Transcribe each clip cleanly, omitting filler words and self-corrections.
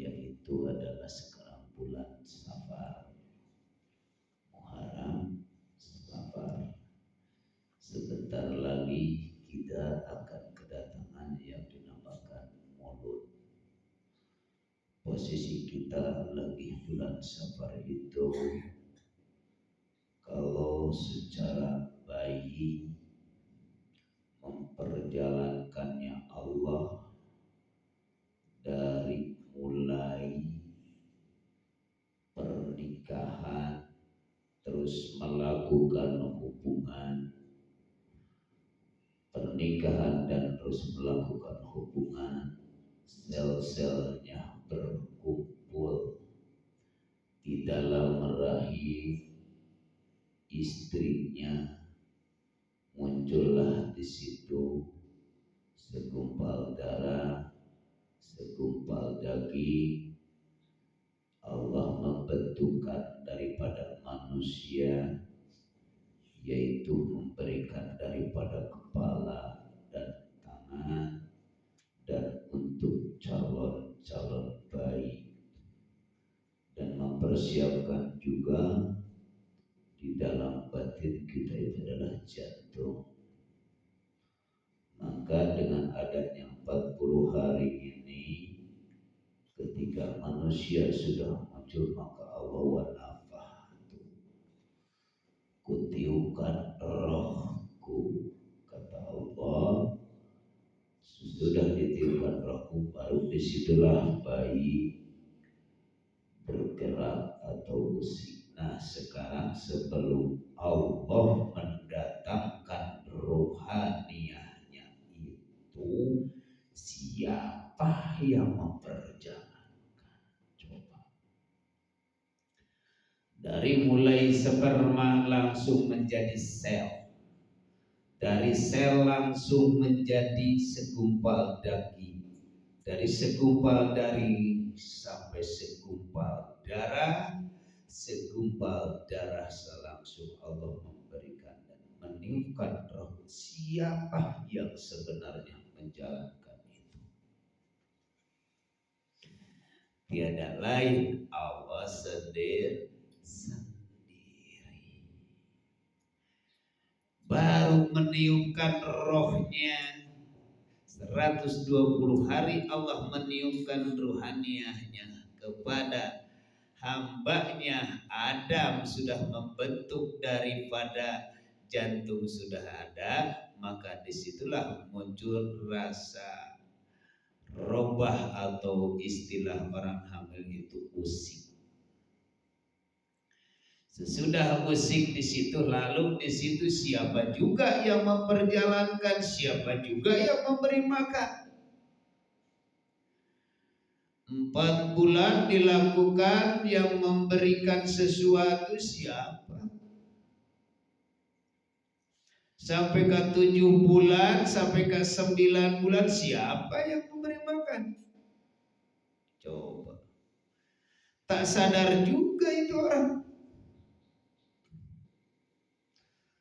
yaitu adalah sekarang bulan Safar, Muharram, Safar. Sebentar lagi kita akan kedatangan yang dinamakan Maulud. Posisi kita lagi bulan Safar itu, kalau secara baik memperjalankannya Allah dari mulai pernikahan terus melakukan hubungan pernikahan dan terus melakukan hubungan, sel-selnya berkumpul di dalam rahim istrinya, muncullah di situ segumpal darah, segumpal daging. Allah membentukkan daripada manusia, yaitu memberikan daripada kepala dan tangan, dan untuk calon-calon bayi, dan mempersiapkan juga di dalam batin kita itu adalah jantung. Maka dengan adanya 40 hari ini, ketika manusia sudah muncul, maka Allah wanafahtu, kutiupkan rohku, kata Allah, sudah ditiupkan rohku, baru disitulah bayi bergerak atau musik. Nah sekarang sebelum Allah mendatangkan rohaniyahnya itu, siapa yang memperjalankan? Coba. Dari mulai sperma langsung menjadi sel, dari sel langsung menjadi segumpal daging, dari segumpal daging sampai segumpal darah, segumpal darah langsung Allah memberikan dan meniupkan roh. Siapa yang sebenarnya menjalankan itu? Tiada lain, Allah sendiri. Baru meniupkan rohnya 120 hari Allah meniupkan ruhaniyahnya kepada hambanya Adam, sudah membentuk daripada jantung sudah ada, maka disitulah muncul rasa robah atau istilah orang hamil itu usik. Sesudah musik di situ, lalu di situ siapa juga yang memperjalankan, siapa juga yang memberi makan. 4 bulan dilakukan, yang memberikan sesuatu siapa? Sampai ke 7 bulan, sampai ke 9 bulan, siapa yang memberi makan? Coba. Tak sadar juga itu orang.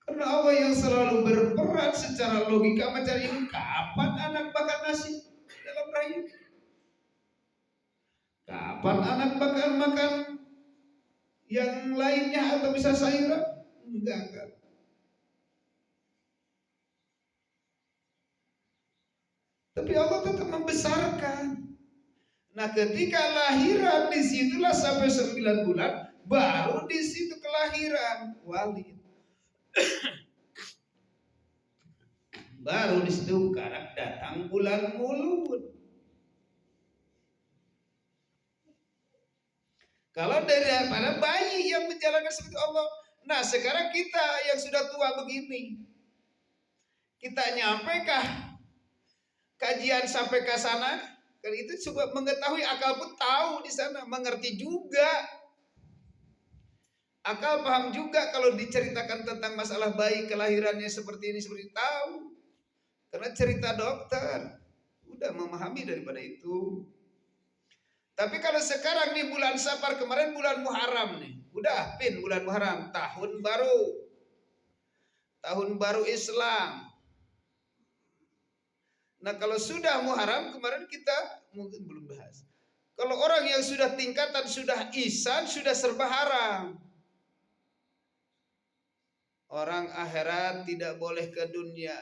Karena Allah yang selalu berperan secara logika mencari ini, kapan anak makan nasi dalam rahim? Kapan anak makan yang lainnya atau bisa sayuran? Enggak. Tapi Allah tetap membesarkan. Nah, ketika lahiran disitulah sampai 9 bulan, baru di situ kelahiran Walid. Baru di situ karena datang bulan Maulud. Kalau daripada bayi yang menjalankan seperti Allah. Nah sekarang kita yang sudah tua begini, kita nyampekah kajian sampai ke sana? Kan itu coba mengetahui, akal pun tahu di sana, mengerti juga. Akal paham juga kalau diceritakan tentang masalah bayi kelahirannya seperti ini, seperti tahu. Karena cerita dokter udah memahami daripada itu. Tapi kalau sekarang nih bulan Safar, kemarin bulan Muharram nih, udah bulan Muharram, tahun baru Islam. Nah kalau sudah Muharram, kemarin kita mungkin belum bahas. Kalau orang yang sudah tingkatan, sudah ihsan, sudah serba haram. Orang akhirat tidak boleh ke dunia.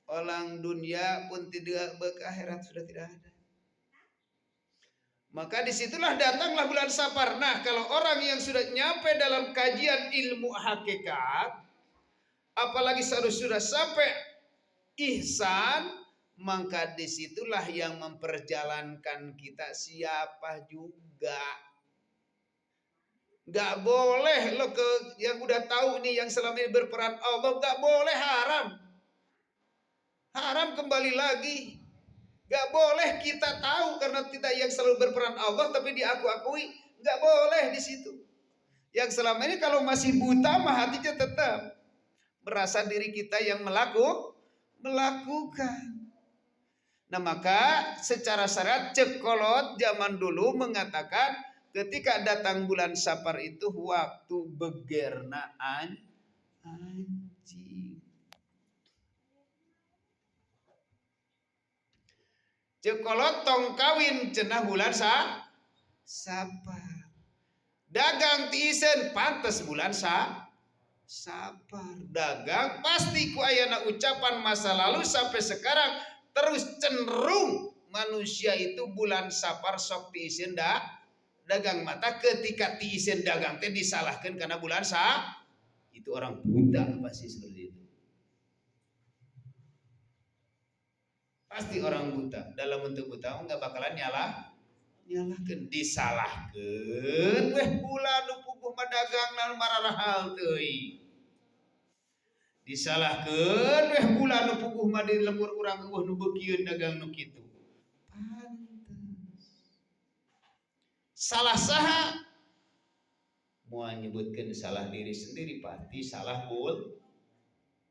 Orang dunia pun tidak ke akhirat, sudah tidak ada. Maka disitulah datanglah bulan Safar. Nah, kalau orang yang sudah nyampe dalam kajian ilmu hakikat, apalagi sudah sampai ihsan, maka disitulah yang memperjalankan kita siapa juga. Gak boleh lo ke yang udah tahu nih yang selama ini berperan Allah, gak boleh haram. Haram kembali lagi. Gak boleh kita tahu karena kita yang selalu berperan Allah tapi diaku-akui, gak boleh di situ. Yang selama ini kalau masih buta mah hatinya tetap merasa diri kita yang melakukan. Nah, maka secara syariat Cekolot zaman dulu mengatakan ketika datang bulan Safar itu waktu begerna anjing. Cekolot tong kawin cenah bulan Safar. Dagang tisen pantes bulan Safar. Dagang pasti ku ayana ucapan masa lalu sampai sekarang terus cenderung manusia itu bulan Safar sok tiisen dagang mata ketika tiisen dagang teh disalahkan karena bulan itu orang buta pasti seperti itu. Pasti orang buta dalam bentuk buta nggak bakalan nyalahkan disalahkan weh bulan nu puguh madagang nan mararahal teuing. Disalahkan weh bulan nu puguh mah di lembur urang eueuh nu beukieun dagang nu kitu. Pantes. Salah saha? Moal nyebutkeun salah diri sendiri pasti salah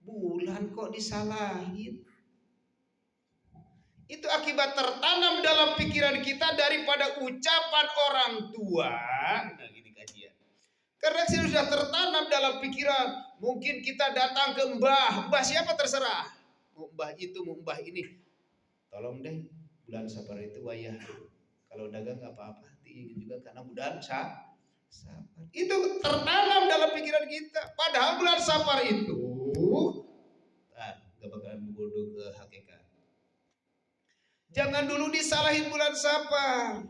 bulan kok disalahin. Itu akibat tertanam dalam pikiran kita daripada ucapan orang tua. Nah, gini kajian. Karena sudah tertanam dalam pikiran, mungkin kita datang ke mbah siapa terserah. Mau mbah itu, mau mbah ini. Tolong deh, bulan Safar itu wayah. Kalau dagang nggak apa-apa, ingin juga karena bulan Safar. Itu tertanam dalam pikiran kita. Padahal bulan Safar itu, nggak bakalan bodoh ke hakikat. Jangan dulu disalahin bulan Safar.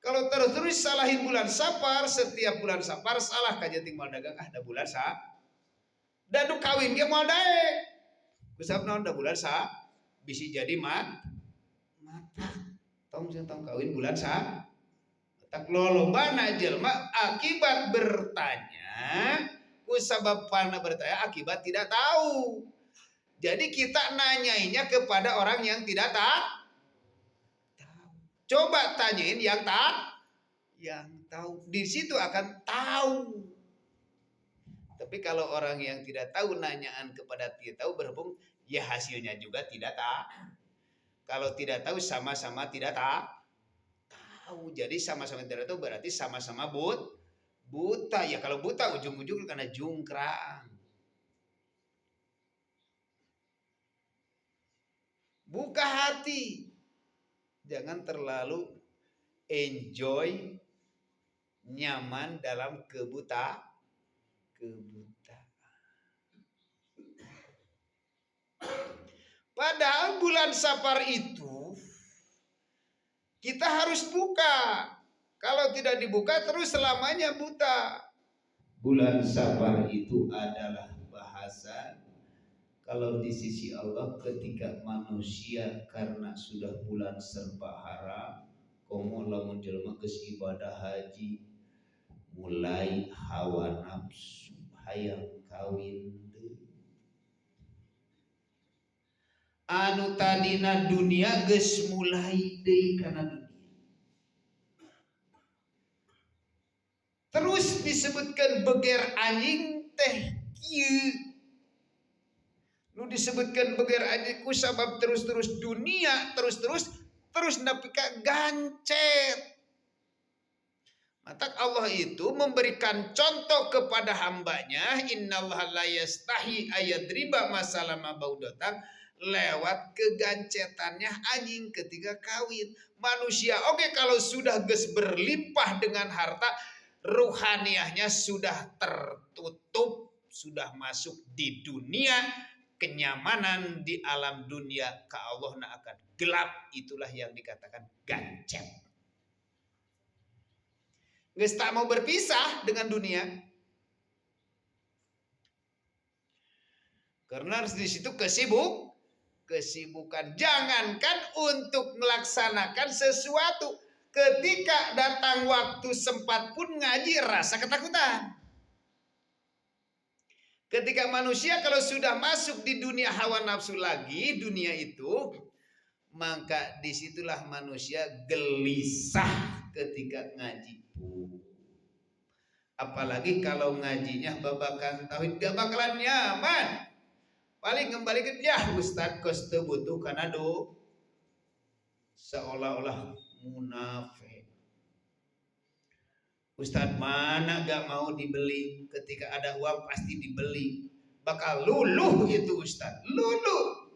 Kalau terus salahin bulan Safar, setiap bulan Safar salah kaja tinggal dagang ada bulan Safar. Dadu kawin dia mau dae. Kusap naon da bulan Safar bisi jadi mata. Tong kawin bulan Safar. Tak lolobana jelema akibat bertanya, kusababana bertanya akibat tidak tahu. Jadi kita nanyainya kepada orang yang tidak tahu. Coba tanyain yang tahu. Di situ akan tahu. Tapi kalau orang yang tidak tahu nanyaan kepada tidak tahu berhubung ya hasilnya juga tidak tahu. Kalau tidak tahu sama-sama tidak tahu. Jadi sama-sama tidak tahu berarti sama-sama buta. Ya kalau buta ujung-ujung karena jungkrang. Buka hati. Jangan terlalu enjoy, nyaman dalam kebutaan. Padahal bulan Safar itu kita harus buka. Kalau tidak dibuka terus selamanya buta. Bulan Safar itu adalah bahasa kalau di sisi Allah ketika manusia karena sudah bulan serba haram, komo lamun jelema geus ibadah haji mulai hawa nafsu hayang kawin anu tadina dunia geus mulai deui kana dunia. Terus disebutkan beger anjing teh kieu. Nu disebutkan beger anjing ku sabab terus-terus dunia terus napika gancet. Maka Allah itu memberikan contoh kepada hambanya, innallaha la yastahi ayadriba masalama baudatan. lewat kegancetannya anjing ketika kawin. Manusia oke, kalau sudah berlimpah dengan harta, ruhaniahnya sudah tertutup, sudah masuk di dunia kenyamanan di alam dunia, ke Allah akan gelap. Itulah yang dikatakan gancet. Nggak tak mau berpisah dengan dunia. Karena di situ kesibukan. Jangankan untuk melaksanakan sesuatu, ketika datang waktu sempat pun ngaji rasa ketakutan. Ketika manusia kalau sudah masuk di dunia hawa nafsu lagi, dunia itu, maka disitulah manusia gelisah ketika ngaji. Apalagi kalau ngajinya babakan tauhid, gak bakalan nyaman. Paling kembali ke Ustadz kos butuh karena seolah-olah munafik. Ustadz mana gak mau dibeli, ketika ada uang pasti dibeli. Bakal luluh itu Ustadz, luluh.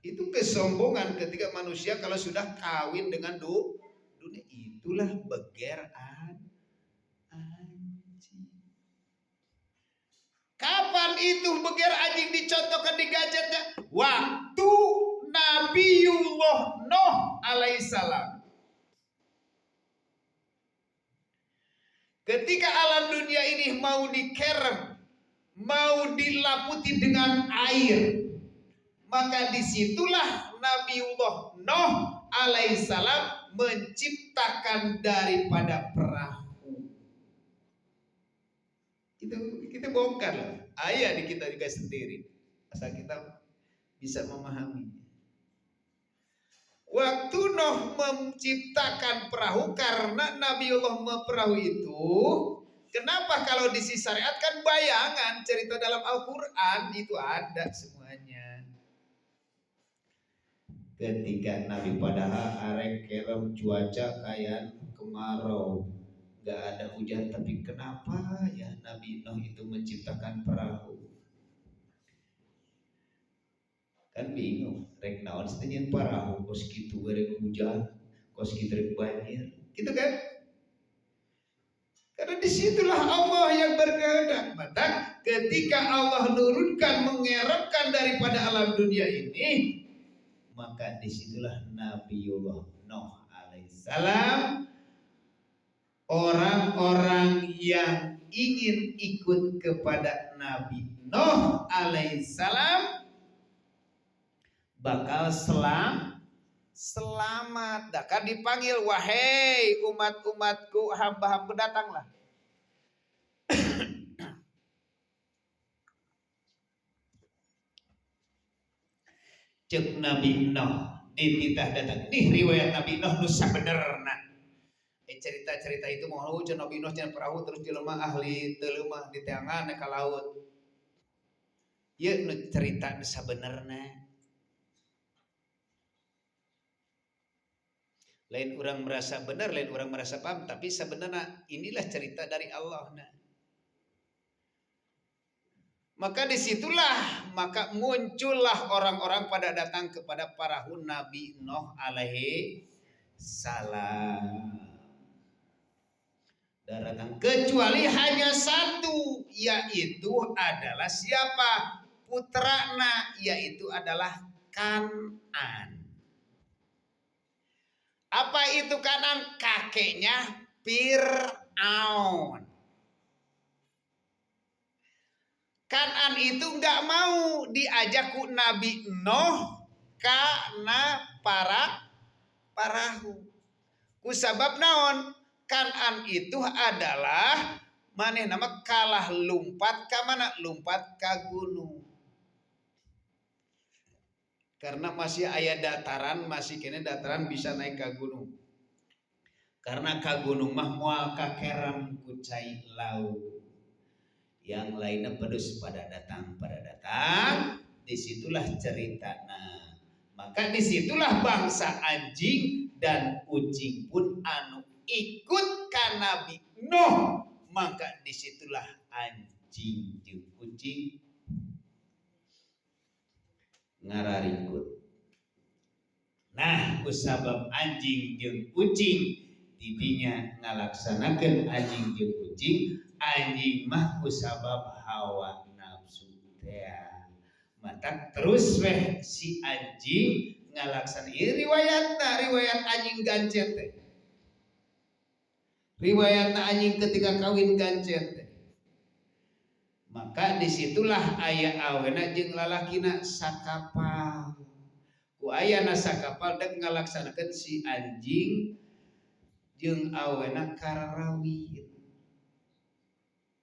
Itu kesombongan ketika manusia kalau sudah kawin dengan dunia. Itulah beger anjing. Kapan itu beger anjing dicontohkan di gadgetnya? Waktu Nabiullah Nuh alaihissalam. Ketika alam dunia ini mau dikerem, mau dilaputi dengan air, maka disitulah Nabiullah Nuh alaihissalam menciptakan daripada perahu. Kita bongkar lah. Ayat di kita juga sendiri. Asal kita bisa memahami. Waktu Nuh menciptakan perahu, karena Nabiullah perahu itu, kenapa kalau disi syariat kan bayangan cerita dalam Al-Quran itu ada semuanya. Ketika Nabi padahal arek kerem cuaca kayak kemarau, gak ada hujan, tapi kenapa ya Nabi Nuh itu menciptakan perahu? Kan bingung, rek naon setenyen perahu kos kitu rek hujan, kos kitu rek banjir, gitu kan? Karena disitulah Allah yang berkehendak. Maka ketika Allah nurunkan, mengeremkan daripada alam dunia ini, maka disitulah Nabiullah Nuh alaihissalam, orang-orang yang ingin ikut kepada Nabi Nuh alaihissalam bakal selamat. Kan dipanggil, wahai umat-umatku, hamba-hamba datanglah. Cek Nabi Nuh dititah datang. Nih riwayat Nabi Nuh nusa benerna. Cerita-cerita itu mau hujan Nabi Nuh jangan perahu terus jelema ahli telemah di tangan ke laut. Ya cerita nusa benerna. Lain orang merasa benar, lain orang merasa paham, tapi sebenarnya inilah cerita dari Allah. Maka disitulah maka muncullah orang-orang pada datang kepada perahu Nabi Nuh alaihi salam. Datang kecuali hanya satu, yaitu adalah siapa? Putrana, yaitu adalah Kanan. Apa itu Kanan? Kakeknya Fir'aun. Kanan itu nggak mau diajak ku Nabi Nuh karena perahu. Kusabab naon? Kanan itu adalah maneh nama kalah lumpat ka mana? Lumpat ka gunung. Karena masih aya dataran, masih kene dataran bisa naik ke gunung. Karena ke gunung mah moal kakeram ku cai laut. Yang lainnya pedus pada datang. Disitulah cerita. Nah, maka disitulah bangsa anjing dan kucing pun anu ikut ka Nabi Nuh. Maka disitulah anjing jeung kucing ngararikut. Nah, kusabab anjing jeung kucing didinya ngalaksanakeun anjing jeung kucing, anjing mah kusabab hawa nafsu teh. Mata terus weh si anjing ngalaksan ieu riwayat anjing gancet teh. Riwayatna anjing ketika kawin gancet teh. Maka disitulah aya awena jeung lalakina sakapal. Ku ayana sakapal dek ngalaksanakeun si anjing jeung awena kararawih.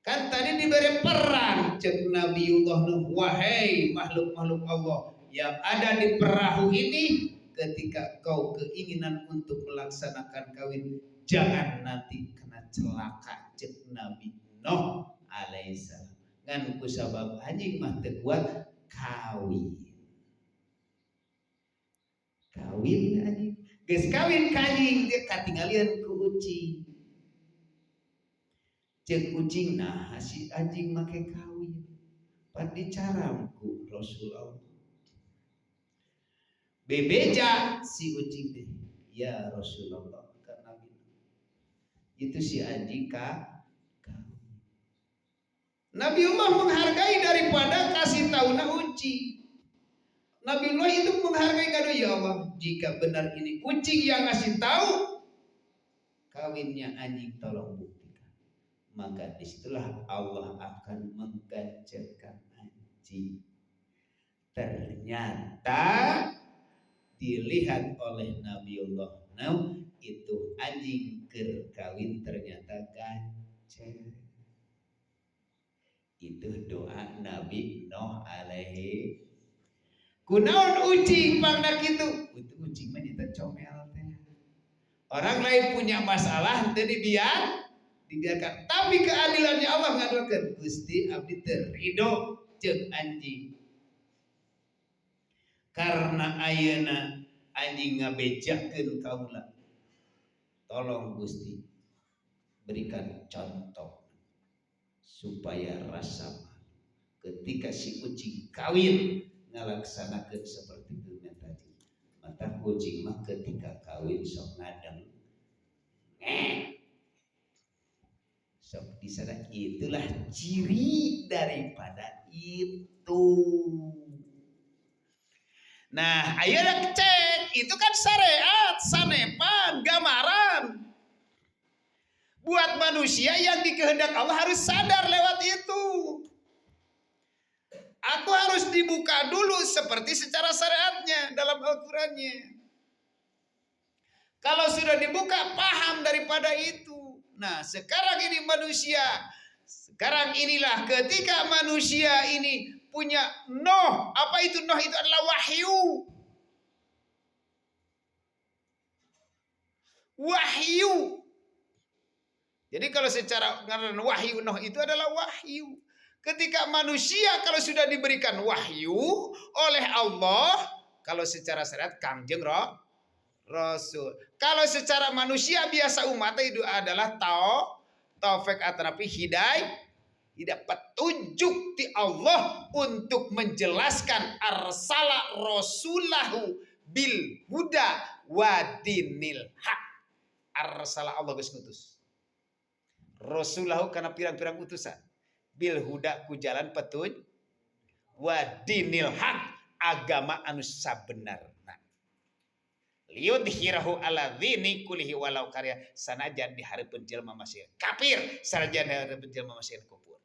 Kan tadi diberi perang cek Nabiullah Nuh, wahai makhluk-makhluk Allah yang ada di perahu ini, ketika kau keinginan untuk melaksanakan kawin, jangan nanti kena celaka cek Nabi Nuh alaihissalam. Ngan kusabab anjing mah teu kuat kawin. Kawin anjing. Geus kawin ka anjing dia katinggalian ku ucing. Cek kucing nah si anjing make kawin. Pan dicaramku Rasulullah. Bebeja si ucing teh. Ya Rasulullah ka Nabi. Itu si anjing ka Nabiullah menghargai daripada kasih tahuna ucing. Nabiullah itu menghargai kado, ya Allah, jika benar ini kucing yang ngasih tahu kawinnya anjing, tolong buktikan. Maka disitulah Allah akan mengganjarkan anjing. Ternyata dilihat oleh Nabiullah Nuh itu anjing keur kawin ternyata gancer. Itu doa Nabi Nuh alaihi. Kunaon ucing pangdak itu ucing mah nyata comel teh. Orang lain punya masalah teu dibiarkan. Tapi keadilannya Allah ngadokeun, Gusti abdi teu ridho jeung anjing. Karena ayeuna anjing ngabejakeun kaula. Tolong Gusti berikan contoh supaya rasa ketika si kucing kawin ngalaksanakeun seperti itu tadi. Mata kucing mah ketika kawin sok ngadeng sok disana, itulah ciri daripada itu. Nah, ayeuna cek itu kan syariat, sanepan, gamaran. Buat manusia yang dikehendak Allah harus sadar lewat itu. Aku harus dibuka dulu seperti secara syariatnya dalam Al-Qurannya. Kalau sudah dibuka, paham daripada itu. Nah, sekarang ini manusia, sekarang inilah ketika manusia ini punya Nuh. Apa itu Nuh? Itu adalah wahyu. Wahyu. Jadi kalau secara wahyu Nuh itu adalah wahyu. Ketika manusia kalau sudah diberikan wahyu oleh Allah, kalau secara syariat kangjeng Rasul. Kalau secara manusia biasa umat itu adalah taufik atanapi hidayah petunjuk di Allah untuk menjelaskan arsala rasulahu bil huda wa dinil haq. Arsala Allah geus ngutus rasulahu karena pirang-pirang utusan, bil huda ku jalan petunjuk, wa dinil haq agama anu sabenarna, liyudhhirahu ala dini kulihi walau karya sanajan di hareupeun jelema masih kafir, sanajan di hareupeun jelema masih kufur.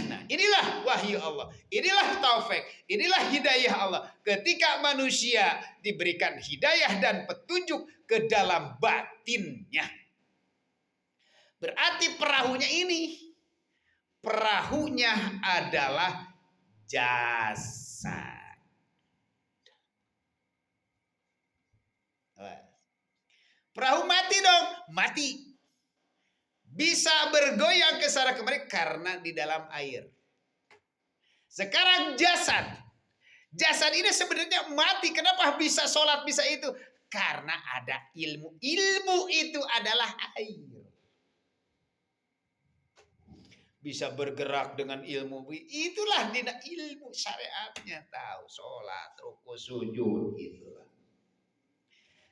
Nah, inilah wahyu Allah, inilah taufik, inilah hidayah Allah. Ketika manusia diberikan hidayah dan petunjuk ke dalam batinnya, berarti perahunya adalah jasad. Perahu mati dong, mati. Bisa bergoyang ke sana kemari karena di dalam air. Sekarang jasad. Jasad ini sebenarnya mati. Kenapa bisa sholat, bisa itu? Karena ada ilmu. Ilmu itu adalah air. bisa bergerak dengan ilmu. Itulah dina ilmu syariatnya, tahu sholat, ruku, sujud, itulah.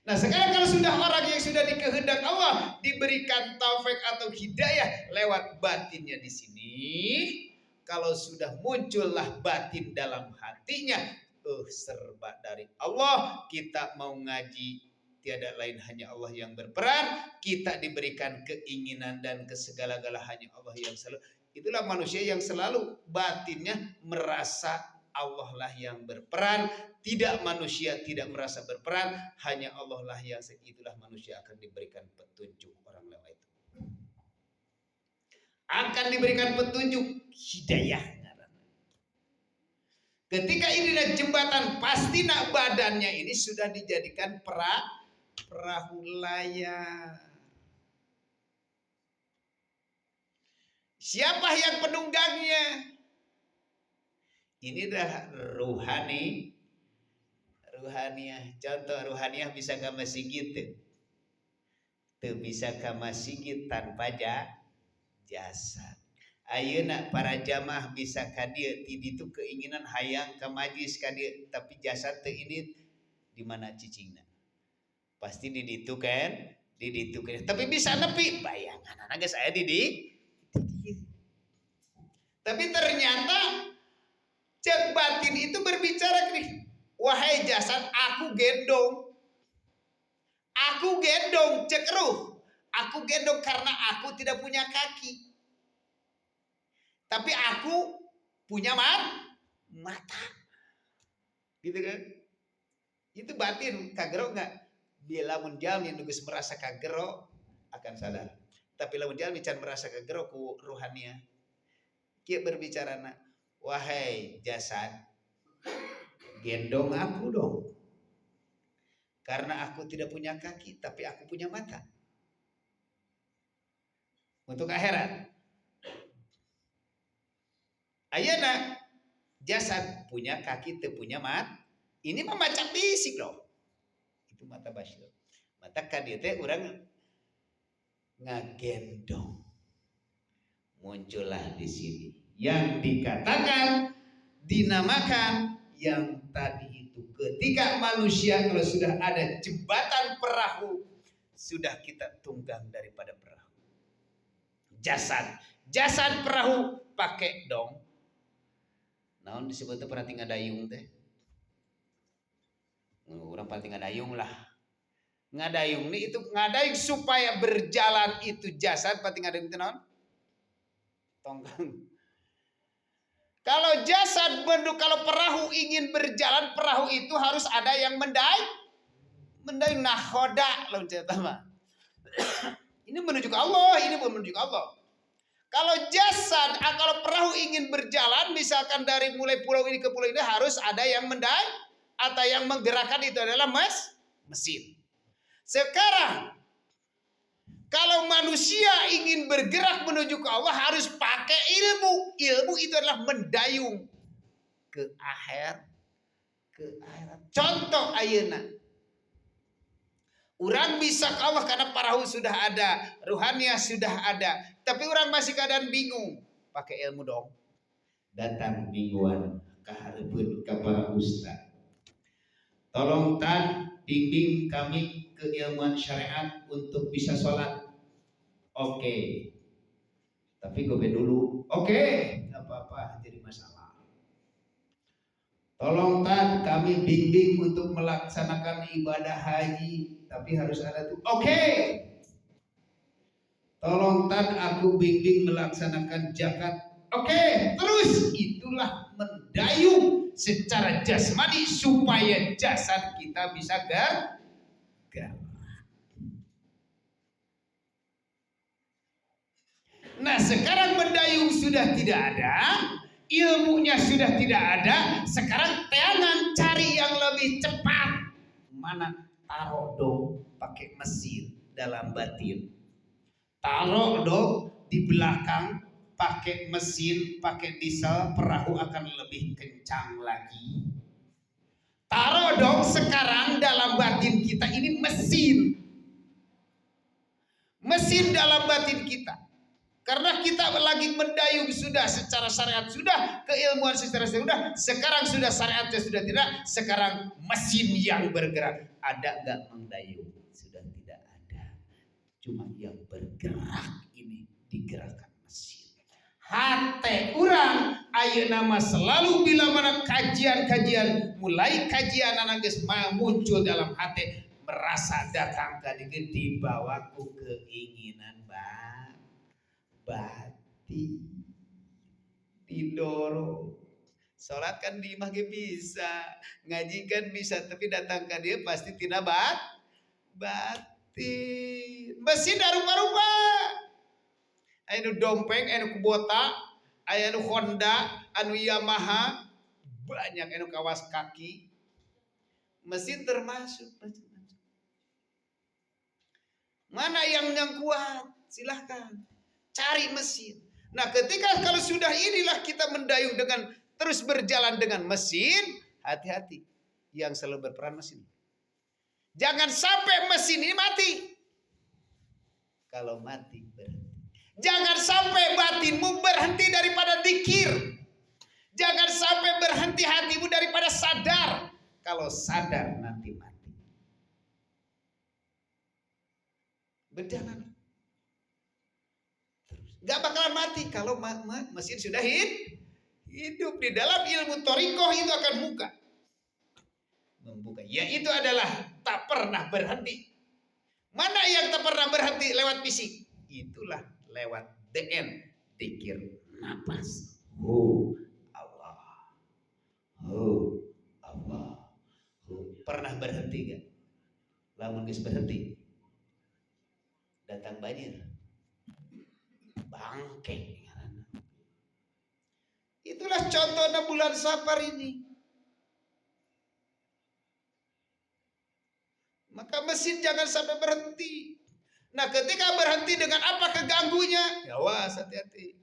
Nah sekarang kalau sudah orang yang sudah dikehendak Allah diberikan taufik atau hidayah lewat batinnya di sini, kalau sudah muncullah batin dalam hatinya, serba dari Allah. Kita mau ngaji, tiada lain hanya Allah yang berperan. Kita diberikan keinginan dan kesegala-gala hanya Allah yang selalu. Itulah manusia yang selalu batinnya merasa Allah lah yang berperan. Tidak, manusia tidak merasa berperan, hanya Allah lah yang. Itulah manusia akan diberikan petunjuk. Orang lewat itu akan diberikan petunjuk, hidayah. Ketika ini adalah jembatan, pasti nak badannya ini sudah dijadikan perahu layar. Siapa yang penunggangnya? Ini adalah ruhaniah. Contoh ruhaniah bisa ke masjid tuh bisa ke masjid tanpa jasad. Ayeuna para jamaah bisa kadir, itu keinginan hayang ke majlis kadir, tapi jasad teh ini di mana cicingna? Pasti di ditu kan? Tapi bisa nepi bayangan anak saya di. Tapi ternyata cek batin itu berbicara gini, wahai jasad, aku gendong cek ruh, aku gendong karena aku tidak punya kaki. Tapi aku punya mata. Gitu kan? Itu batin, kagero enggak? Bila munjal yang nugus merasa kagero akan sadar. Tapi lamun jalmi can merasa kagero ku ruhania. Kieu berbicara na, wahai jasad, gendong aku dong. Karena aku tidak punya kaki, tapi aku punya mata. Untuk akhirat. Ayeuna jasad punya kaki, teu punya mata. Ini mah macam fisik loh. Itu mata basyir. Mata kadieu teh urang ngagendong. Muncullah di sini yang dikatakan, dinamakan yang tadi itu. Ketika manusia kalau sudah ada jembatan perahu, sudah kita tunggang daripada perahu. Jasad perahu pakai dong. Naon disebutnya pernah tinggal dayung teh. Orang pasti ngadayung lah. Ngadayung nih itu ngadayung supaya berjalan itu jasad pasti ngadayung itu naon? Tonggang. Kalau jasad kalau perahu ingin berjalan, perahu itu harus ada yang mendayung nahoda lawan cerita mah. Ini menuju ke Allah, ini bukan menuju ke Allah. Kalau jasad, kalau perahu ingin berjalan, misalkan dari mulai pulau ini ke pulau ini harus ada yang mendayung atau yang menggerakkan, itu adalah mesin. Sekarang kalau manusia ingin bergerak menuju ke Allah harus pakai ilmu. Ilmu itu adalah mendayung ke akhirat. Contoh ayeuna. Orang bisa ke Allah karena perahu sudah ada, ruhaniah sudah ada, tapi orang masih keadaan bingung. Pakai ilmu dong. Datang mingguan kahareupeun ka para ustaz. Tolong tan bimbing kami keilmuan syariat untuk bisa sholat. Oke. Tapi gobe dulu. Oke, enggak apa-apa, jadi masalah. Tolong tan kami bimbing untuk melaksanakan ibadah haji, tapi harus ada tuh. Oke. Tolong tan aku bimbing melaksanakan zakat. Oke, terus itulah mendayung secara jasmani supaya jasad kita bisa gerak. Nah, sekarang mendayung sudah tidak ada, ilmunya sudah tidak ada. Sekarang jangan cari yang lebih cepat. Mana? Taruh dong pakai mesin dalam batin. Taruh dong di belakang pakai mesin, pakai diesel, perahu akan lebih kencang lagi. Taruh dong sekarang dalam batin kita ini mesin. Mesin dalam batin kita. Karena kita lagi mendayung sudah secara syariat, sudah keilmuan secara sudah, sekarang sudah syariatnya sudah tidak, sekarang mesin yang bergerak. Ada nggak mendayung? Sudah tidak ada. Cuma yang bergerak ini digerakkan mesin. Hati orang ayo nama selalu bila mana kajian-kajian, mulai kajian anak muncul dalam hati, merasa datang ke dibawaku keinginan bati didorong. Sholat kan di imah bisa, ngaji kan bisa, tapi datang ke dia pasti tidak bati. Mesin rupa-rupa. Anu dompeng, anu Kubota, anu Honda, anu Yamaha, banyak anu kawas kaki. Mesin termasuk. Mana yang kuat? Silahkan cari mesin. Nah, ketika kalau sudah inilah kita mendayung dengan terus berjalan dengan mesin, hati-hati yang selalu berperan mesin. Jangan sampai mesin ini mati. Kalau mati berhenti. Jangan sampai batinmu berhenti daripada zikir. Jangan sampai berhenti hatimu daripada sadar. Kalau sadar nanti mati. Berjalan. Gak bakalan mati kalau mesin sudah hidup. Di dalam ilmu thariqah itu akan membuka. Yaitu adalah tak pernah berhenti. Mana yang tak pernah berhenti lewat fisik? Itulah lewat DN, zikir nafas. Allah. Allah. Pernah berhenti gak? Lamun geus berhenti. Datang banjir. Bangke. Itulah contohnya bulan Safar ini. Maka mesin jangan sampai berhenti. Nah, ketika berhenti dengan apa keganggunya? Ya was, hati-hati.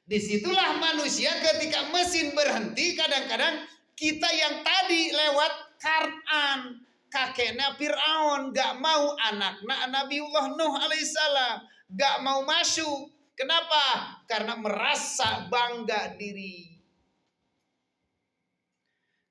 Disitulah manusia ketika mesin berhenti, kadang-kadang kita yang tadi lewat Kar'an, kakeknya Fir'aun, gak mau anaknya Nabiullah Nuh alaihissalam, gak mau masuk. Kenapa? Karena merasa bangga diri.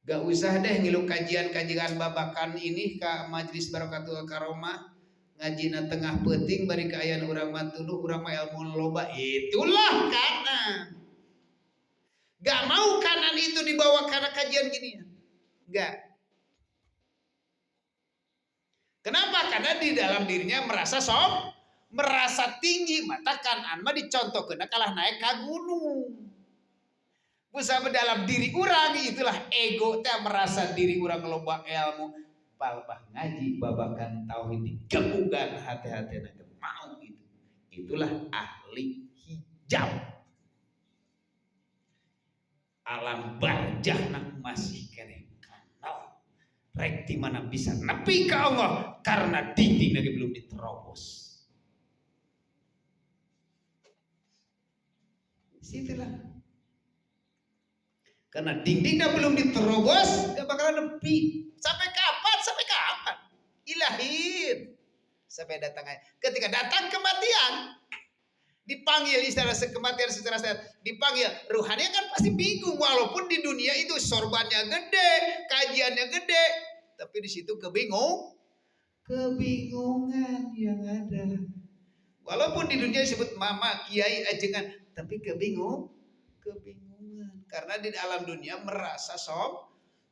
Gak usah deh ngilu kajian-kajian babakan ini ke Majelis Barakatul Karomah, ngajina tengah penting bari kaayaan urang matunuh urang mah ilmu loba. Itulah kanan. Gak mau kanan itu dibawa karena kajian gini. Enggak. Kenapa? Karena di dalam dirinya merasa merasa tinggi, mata kanan mah dicontohkeun kalah naik ka gunung. Bisa dalam diri orang itulah ego teh merasa diri orang loba ilmu, babah ngaji babakan tauhid digabungan hati-hati mau itu. Itulah ahli hijab. Alam barjah nak masih kene kanal. Rek di mana bisa nepi ka Allah karena dinding lagi belum diterobos. Situlah. Karena dindingnya belum diterobos, gak bakalan nepi. Sampai kapan? Sampai kapan? Ilahin. Sampai datang. Ketika datang kematian, dipanggil istilah kematian secara sehat, dipanggil ruhani kan pasti bingung. Walaupun di dunia itu sorbannya gede, kajiannya gede, tapi di situ kebingungan yang ada. Walaupun di dunia disebut mama, kiai, ajengan, tapi kebingungan. Karena di alam dunia merasa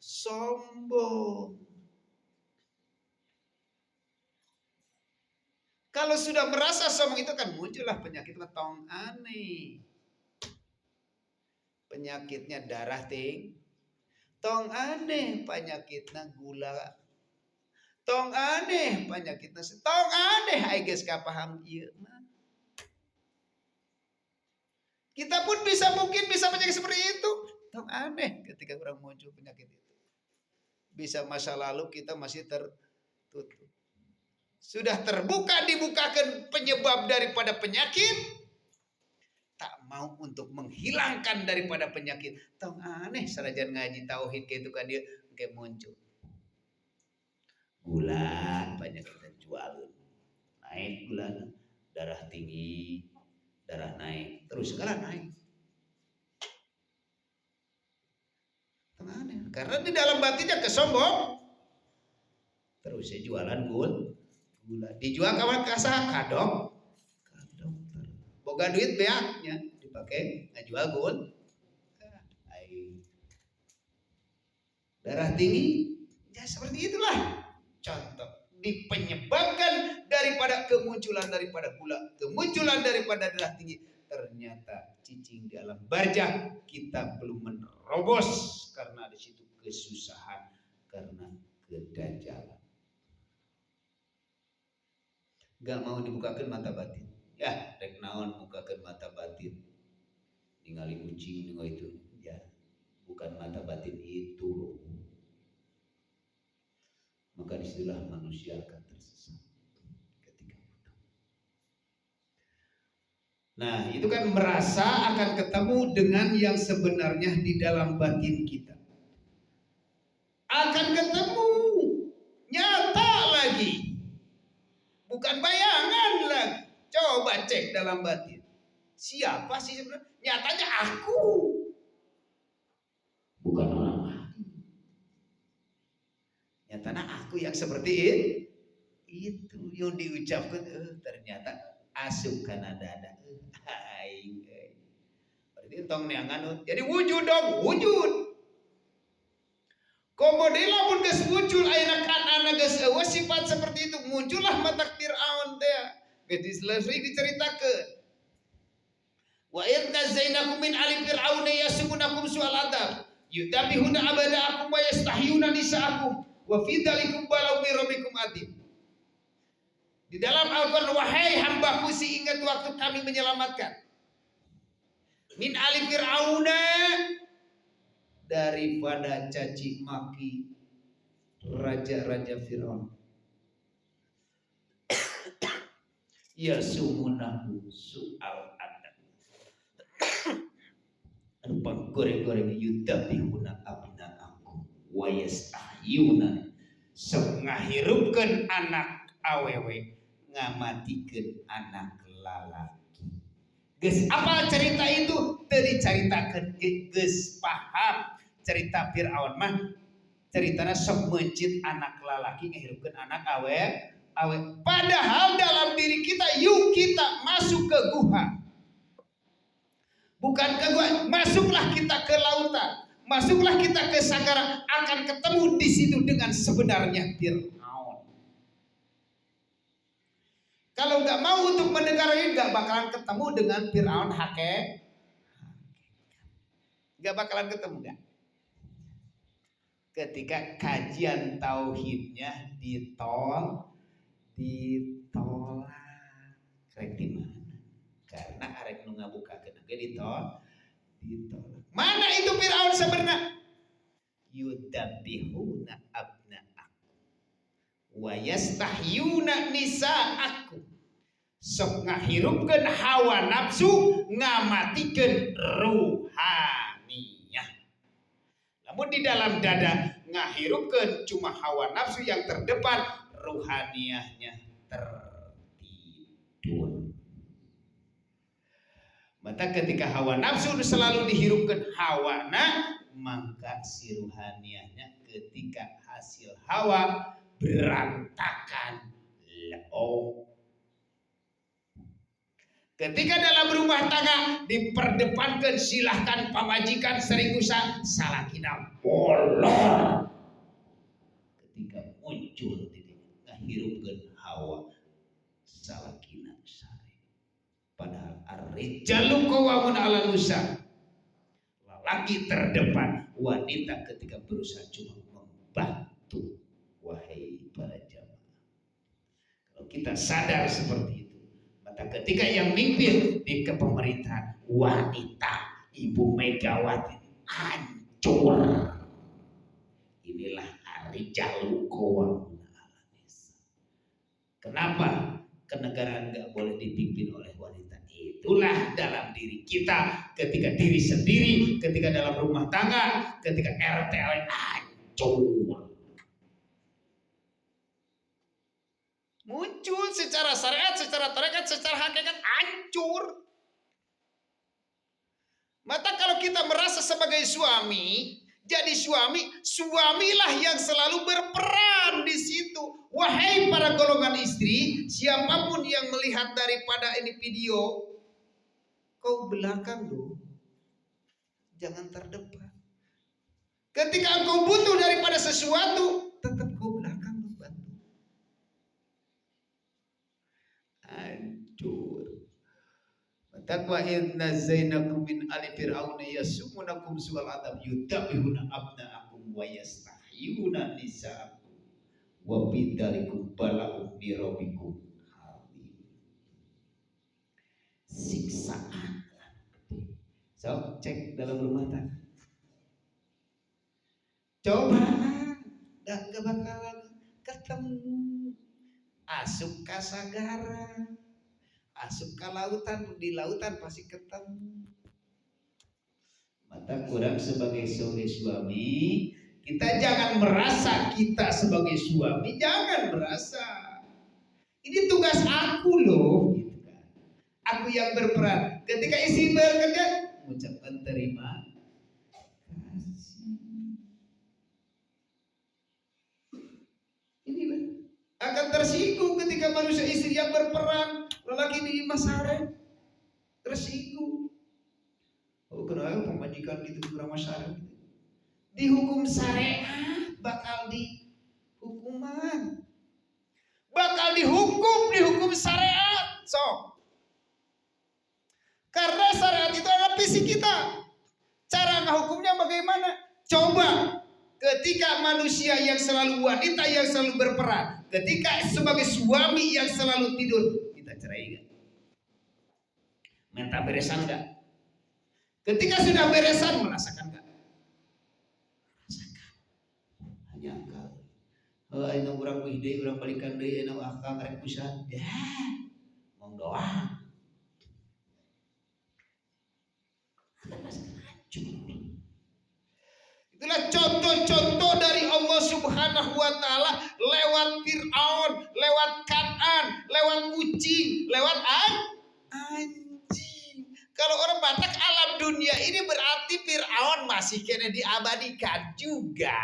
sombong. Kalau sudah merasa sombong itu kan muncullah penyakit tong aneh. Penyakitnya darah tong aneh, penyakitnya gula. Tong aneh, penyakitnya tong aneh. Ai geus kapaham ieu mah. Kita pun mungkin bisa penyakit seperti itu. Tong aneh ketika orang muncul penyakit itu. Bisa masa lalu kita masih tertutup. Sudah terbuka dibukakan penyebab daripada penyakit. Tak mau untuk menghilangkan daripada penyakit. Tong aneh sarajan ngaji tauhid gitu kan dia kayak muncul. Gula banyak kita jual. Naik gula, darah tinggi. darah naik, terus segala naik. Aneh. Karena di dalam batinnya kesombong. Terus saya jualan gula. Dijual kawan kasah kadok. Boga duit beaknya dipakai ngajual gula. Darah tinggi, ya seperti itulah. Contoh, dipenyebabkan daripada kemunculan daripada gula, kemunculan daripada darah tinggi. Ternyata cicing di alam barjah kita belum menerobos karena di situ kesusahan karena kedajalan. Gak mau dibukakan mata batin. Ya, rek naon bukakan mata batin. Ningali kucing ningali itu. Ya, bukan mata batin itu. Maka disitulah manusia akan tersesat ketika itu. Nah, itu kan merasa akan ketemu dengan yang sebenarnya di dalam batin kita. Akan ketemu, nyata lagi. Bukan bayangan lagi. Coba cek dalam batin. Siapa sih sebenarnya? Nyatanya aku. Bukan orang lain. Nyatanya aku yang seperti itu yang diucapkan. Ternyata asup karena dada. Berarti tong neangan. Jadi wujud dong, wujud. Komodela pun geus muncul ayeuna kan anak geus sifat seperti itu muncullah mata Firaun teh. Geus selesai diceritakeun. Wa id nazainakum min ali fir'auna yasumunakum su'al adab yutabihuna abada'akum wa yastahyuna nisa'akum wa fi dzalikum balaw min rabbikum adzim. Di dalam Al-Qur'an, wahai hambaku si ingat waktu kami menyelamatkan min ali fir'auna daripada caci maki raja-raja Firaun. Ya sumunahu su'al adab. Anu goreng-goreng yutabihuna abna'akum wa yastahyuna sok ngahirupkeun anak awewe ngamatikeun anak lalaki. Geus apal cerita itu teu dicaritakeun geus paham cerita Firaun mah ceritana sok mencit anak lalaki ngahirupkeun anak awe. Padahal dalam diri kita yuk kita masuk ke guha. Bukan ke guha, masuklah kita ke lautan, masuklah kita ke sagara, akan ketemu di situ dengan sebenarnya Firaun. Kalau nggak mau untuk mendengar ini nggak bakalan ketemu dengan Firaun nggak bakalan ketemu kan? Ketika kajian tauhidnya ditolak rek di mana? Karena arek nu ngabukakeun ge ditolak. Mana itu Firaun sebenarnya? Yudabbihuna abna'akum wa yastahyuna nisa'akum. Sok ngahirupkeun hawa nafsu, ngamatikeun ruhaniyah. Namun di dalam dada ngahirupkeun cuma hawa nafsu yang terdepan, ruhaniyahnya tertidur. Maka ketika hawa nafsu selalu dihirupkan hawana, maka si ruhaniyahnya ketika hasil hawa berantakan leong. Ketika dalam rumah tangga diperdepankan silahkan pamajikan serigusa salakina bolong. Ketika muncul ngahirupkeun hawa salakina sare. Padahal ar-rijalu qawwamun 'ala nisa. Lelaki terdepan, wanita ketika berusaha cuma membantu. Wahai para jamaah, kalau kita sadar seperti itu, maka ketika yang mimpin di kepemerintahan wanita, Ibu Megawati hancur. Inilah ar-rijalu qawwamun 'ala nisa. Kenapa kenegaraan nggak boleh dipimpin oleh wanita? Itulah dalam diri kita, ketika diri sendiri, ketika dalam rumah tangga, ketika RT hancur. Muncul secara syariat, secara tarekat, secara hakikat hancur. Maka kalau kita merasa sebagai suami, jadi suamilah yang selalu berperan di situ. Wahai para golongan istri, siapapun yang melihat daripada ini video, kau belakang loh, jangan terdepan. Ketika engkau butuh daripada sesuatu, tetap kau belakang membantu. Hancur. Takwa inna zainakum min ali fir'auna yasumunakum su'al adab yutabihuna abna'akum wa yastahyuna nisa'akum wa bidalikum bala'um birabikum. Siksaan. So, cek dalam rumah tangga. Coba gak bakalan ketemu. Asup ke sagara, asup ke lautan, di lautan pasti ketemu. Maka kurang sebagai suami, kita jangan merasa kita sebagai suami, jangan merasa ini tugas aku loh, gitu kan. Aku yang berperan. Ketika istri bekerja, mengucapkan terima kasih. Inilah akan tersinggung ketika manusia istri yang berperan, lelaki di masyarakat tersinggung. Oh, kenapa pemajikan gitu kurang masyarakat? Dihukum syariat, bakal dihukuman, bakal dihukum syariat. So, karena syariat itu adalah visi kita. Cara ngehukumnya bagaimana? Coba ketika manusia yang selalu wanita yang selalu berperan, ketika sebagai suami yang selalu tidur, kita cerai gak? Minta beresan gak? Ketika sudah beresan, merasakan gak? Merasakan. Hanya engkau. Aina urang wihde, urang balikan deui, aina akang rek pisan. Ya, ngomong doang. Itulah contoh-contoh dari Allah Subhanahu wa Ta'ala lewat Fir'aun, lewat Kan'an, lewat kucing, lewat anjing. Kalau orang Batak alam dunia ini berarti Fir'aun masih kena diabadikan juga.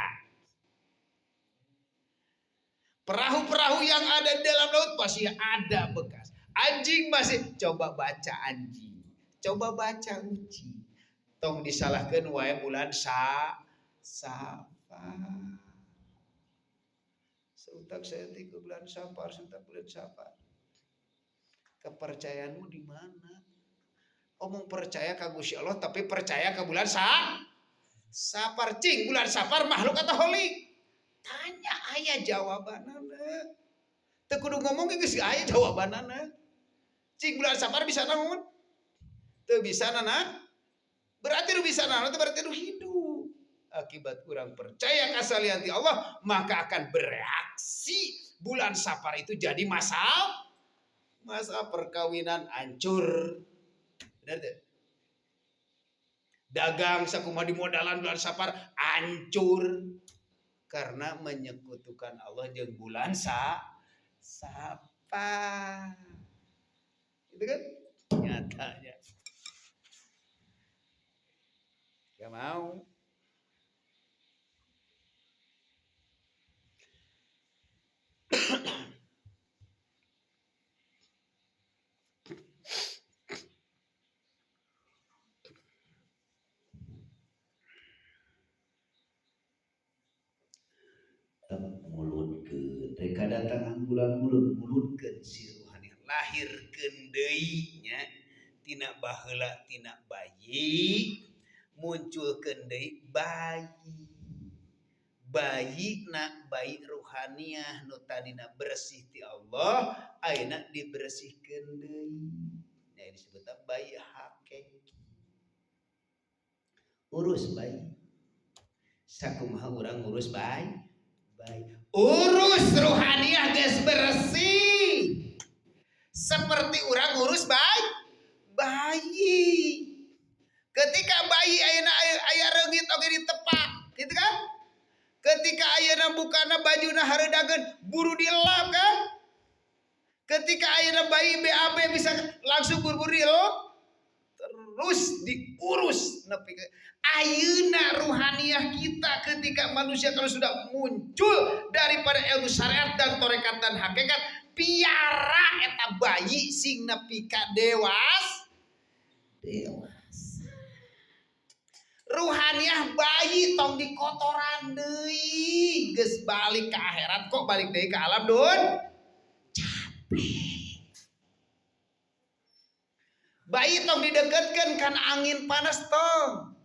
Perahu-perahu yang ada dalam laut masih ada bekas. Anjing masih. Coba baca anjing, coba baca kucing. Tong disalahkan wae bulan Safar. Seutak saya ke bulan Safar, seutak bulan Safar. Kepercayaanmu di mana? Omong percaya ka Gusti Allah tapi percaya ke bulan Safar. Cing bulan Safar makhluk atau holik? Tanya aya jawabanana. Teu kudu ngomong geus aya jawabanana. Cing bulan Safar bisa naon? Teu bisa nana. Berarti lu bisa naon, berarti lu hidup. Akibat kurang percaya kasalian Allah, maka akan bereaksi. Bulan Safar itu jadi masa perkawinan hancur. Benar tuh? Dagang sakumaha di modalan bulan Safar hancur karena menyekutukan Allah jeung bulan Safar. Itu kan nyatanya. Gak mau. Mulutkeun reka datangan bulan mulutkeun si rohani lahirkeun deui nya tina baheula tina bayi munculkeun deui bayi ruhaniah nu tadina bersih ti Allah ayeuna dibersihkeun deui nya disebutna bayi hakiki. Urus bayi sakumaha urang ngurus bayi urus ruhaniah geus bersih seperti urang ngurus bayi. Ketika bayi ayeuna aya reungit oge ditepak gitu kan. Ketika ayeuna bukana bajuna hareudageun buru dilap kan. Ketika ayeuna bayi BAB bisa langsung buru-buru dilap terus diurus nepi ke ayeuna ruhaniah kita ketika manusia kalau sudah muncul daripada ilmu syariat dan tarekat dan hakikat piara eta bayi sing nepi ka dewasa ruhaniah bayi tong dikotoran deui geus balik ke akhirat kok balik deui ke alam dun capek. Bayi tong didekatkan karena angin panas tong.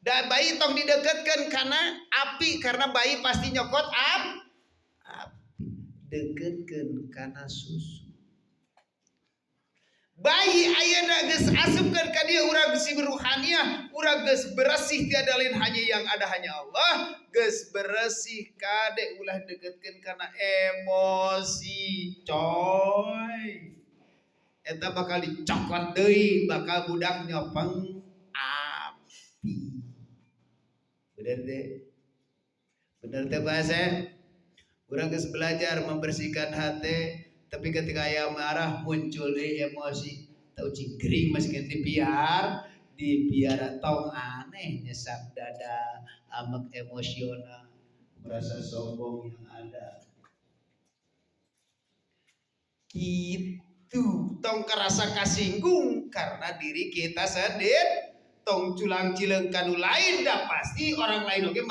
Dan bayi tong didekatkan karena api karena bayi pasti nyokot api. Dekatkan karena susu. Bayi ayeuna geus asupkeun ka dieu urang geus ruhaniah, urang geus bersih tiada lain hanya yang ada hanya Allah, geus bersih kade ulah dekatkeun karena emosi, coy. Eta bakal dicokot deui, bakal budak nyopeng api. Bener teh bahasa. Urang geus belajar membersihkan hati, tapi ketika aya marah muncul deui emosi. Tau cingkring masih dibiar tong aneh nyesap dada, amek emosional, merasa sombong yang ada. Gitu tong kerasa kasinggung karena diri kita sendiri tong culang cileng kanu lain dah pasti orang lain oke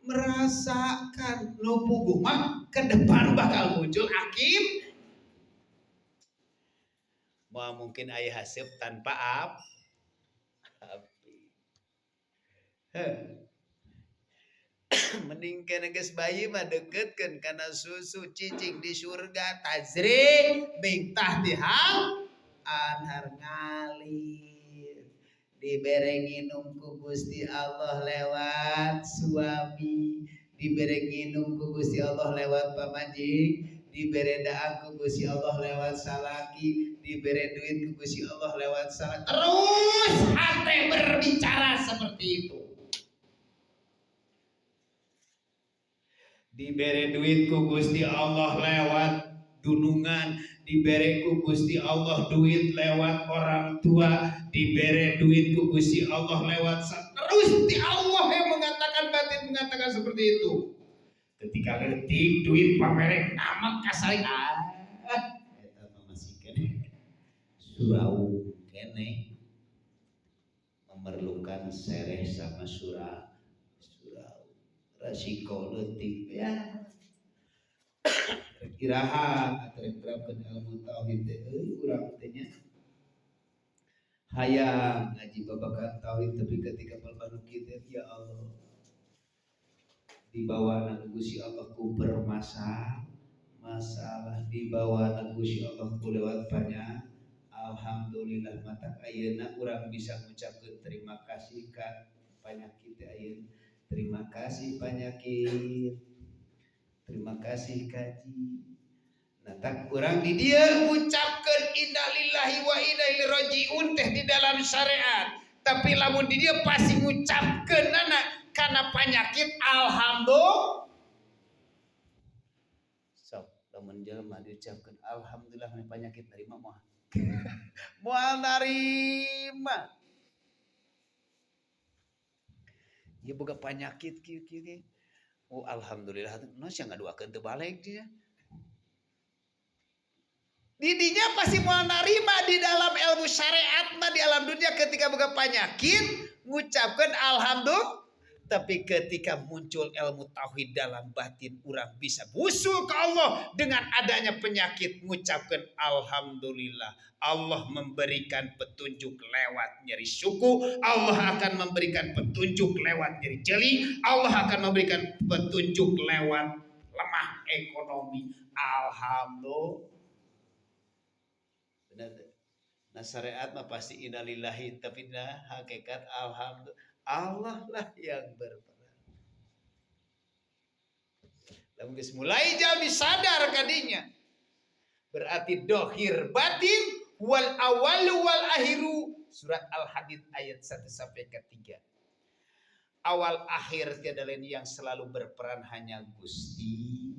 merasakan nu puguh mah ke depan bakal muncul akim mau mungkin aya haseup tanpa api. Mending kena geus bayi mah deketkeun kana susu cicing di surga tajri bingtah dihal anhar ngalir dibere nginum ku Gusti Allah lewat suami, dibere nginum ku Gusti Allah lewat pamanjing, dibere daang ku Gusti Allah lewat salaki, dibere duit ku Gusti Allah lewat salaki. Terus hati berbicara seperti itu. Dibere duit ku Gusti Allah lewat dunungan, dibere ku Gusti Allah duit lewat orang tua, dibere duit ku Gusti Allah lewat terus di Allah yang mengatakan batin mengatakan seperti itu. Ketika letik duit pamerek nama kasari eta masih kene surau kene memerlukan sereh sama surau resiko letik ya kiraha atau terapkan ilmu tauhid euy urang teh nya hayang ngaji babakan tauhid tapi ketika balbanu kieu ya Allah dibawa na Gusti Allah ku bermasalah dibawa na Gusti Allah ku lewat banyak alhamdulillah matak ayeuna urang bisa ngucapkeun terima kasih ka panyakit ayeuna. Terima kasih penyakit, terima kasih kaji. Nah tak kurang di dia ucapkan innalillahi wa inna ilaihi rajiun teh di dalam syariat. Tapi lamun di dia pasti ngucapkeun nana karena penyakit alhamdulillah. Sok lamun jelema diucapkeun alhamdulillah kana penyakit nerima moal. Moal narima. Dia boga penyakit kieu oh alhamdulillah sia ngaduakeun teu balik dia didinya pasti mau narima di dalam ilmu syariat mah di alam dunia ketika boga penyakit ngucapkeun alhamdulillah tapi ketika muncul ilmu tauhid dalam batin urang bisa usul ke Allah dengan adanya penyakit mengucapkan alhamdulillah. Allah memberikan petunjuk lewat nyeri suku, Allah akan memberikan petunjuk lewat nyeri jeli, Allah akan memberikan petunjuk lewat lemah ekonomi. Alhamdulillah. Benar. Nah syariat mah pasti innalillahi tapi nah hakikat alhamdulillah. Allah lah yang berperan. Lamun geus mulai jami sadar kadinya. Berarti dohir batin wal awalu wal akhiru. Surat Al-Hadid ayat 1 sampai ke 3. Awal akhir tiada lain yang selalu berperan hanya Gusti